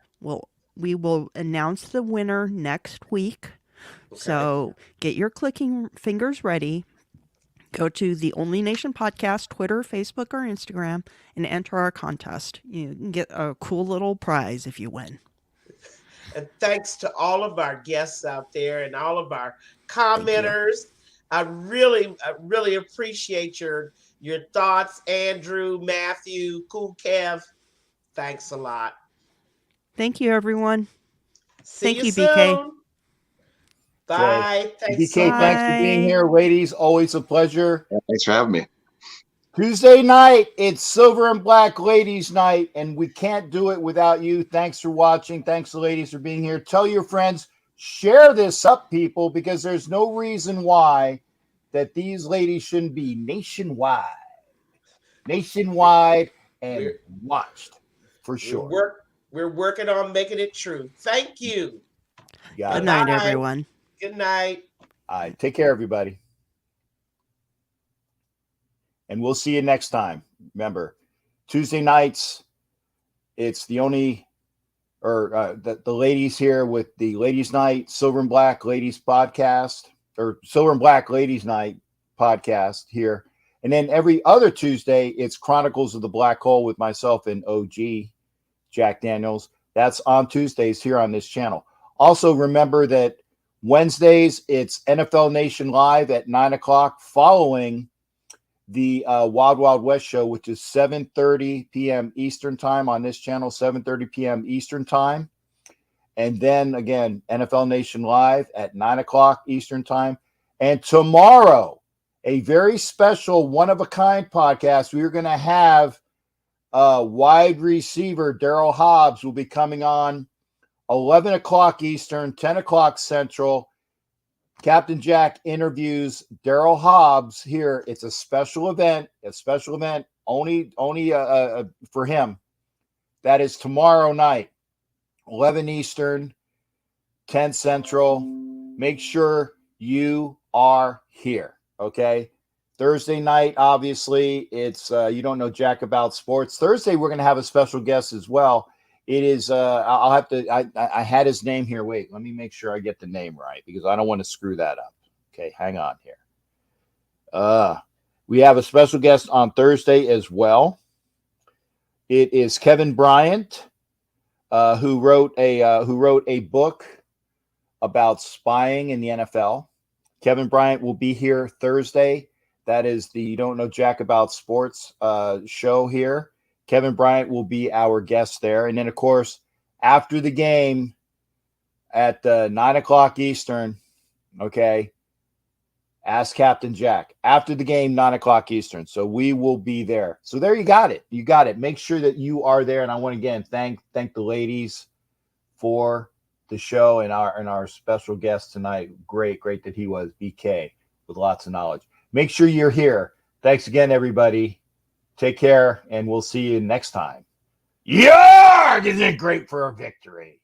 We will announce the winner next week. Okay. So get your clicking fingers ready. Go to the Only Nation podcast, Twitter, Facebook, or Instagram, and enter our contest. You can get a cool little prize if you win. And thanks to all of our guests out there and all of our commenters. I really appreciate your thoughts, Andrew, Matthew, Cool Kev. Thanks a lot. Thank you, everyone. Thank you, soon. BK. Bye. Okay. BK, thanks for being here. Ladies, always a pleasure. Yeah, thanks for having me. Tuesday night, it's Silver and Black Ladies Night, and we can't do it without you. Thanks for watching. Thanks, ladies, for being here. Tell your friends. Share this up, people, because there's no reason why that these ladies shouldn't be nationwide and watched for sure. We're working on making it true. Thank you. Good night, everyone. Good night. All right. Take care, everybody. And we'll see you next time. Remember, Tuesday nights, it's the only the ladies here with the Ladies Night, Silver and Black Ladies podcast, or Silver and Black Ladies Night podcast here. And then every other Tuesday, it's Chronicles of the Black Hole with myself and OG Jack Daniels. That's on Tuesdays here on this channel. Also, remember that Wednesdays, it's NFL Nation Live at 9:00 following the Wild Wild West show, which is 7:30 p.m. Eastern time on this channel, 7:30 p.m. Eastern time. And then again, NFL Nation Live at 9 o'clock Eastern Time. And tomorrow, a very special one-of-a-kind podcast. We're going to have wide receiver Daryl Hobbs will be coming on 11 o'clock Eastern, 10 o'clock Central. Captain Jack interviews Daryl Hobbs here. It's a special event, only for him. That is tomorrow night, 11 Eastern, 10 Central. Make sure you are here, okay? Thursday night, obviously, it's You Don't Know Jack About Sports. Thursday, we're going to have a special guest as well. It is, I'll have to, I had his name here. Wait, let me make sure I get the name right because I don't want to screw that up. Okay, hang on here. We have a special guest on Thursday as well. It is Kevin Bryant, who wrote a book about spying in the NFL. Kevin Bryant will be here Thursday. That is the You Don't Know Jack About Sports show here. Kevin Bryant will be our guest there. And then, of course, after the game at 9 o'clock Eastern, okay, Ask Captain Jack. After the game, 9 o'clock Eastern. So we will be there. So there you got it. You got it. Make sure that you are there. And I want to, again, thank the ladies for the show and our special guest tonight. Great that he was, BK, with lots of knowledge. Make sure you're here. Thanks again, everybody. Take care, and we'll see you next time. Yeah! Isn't it great for a victory?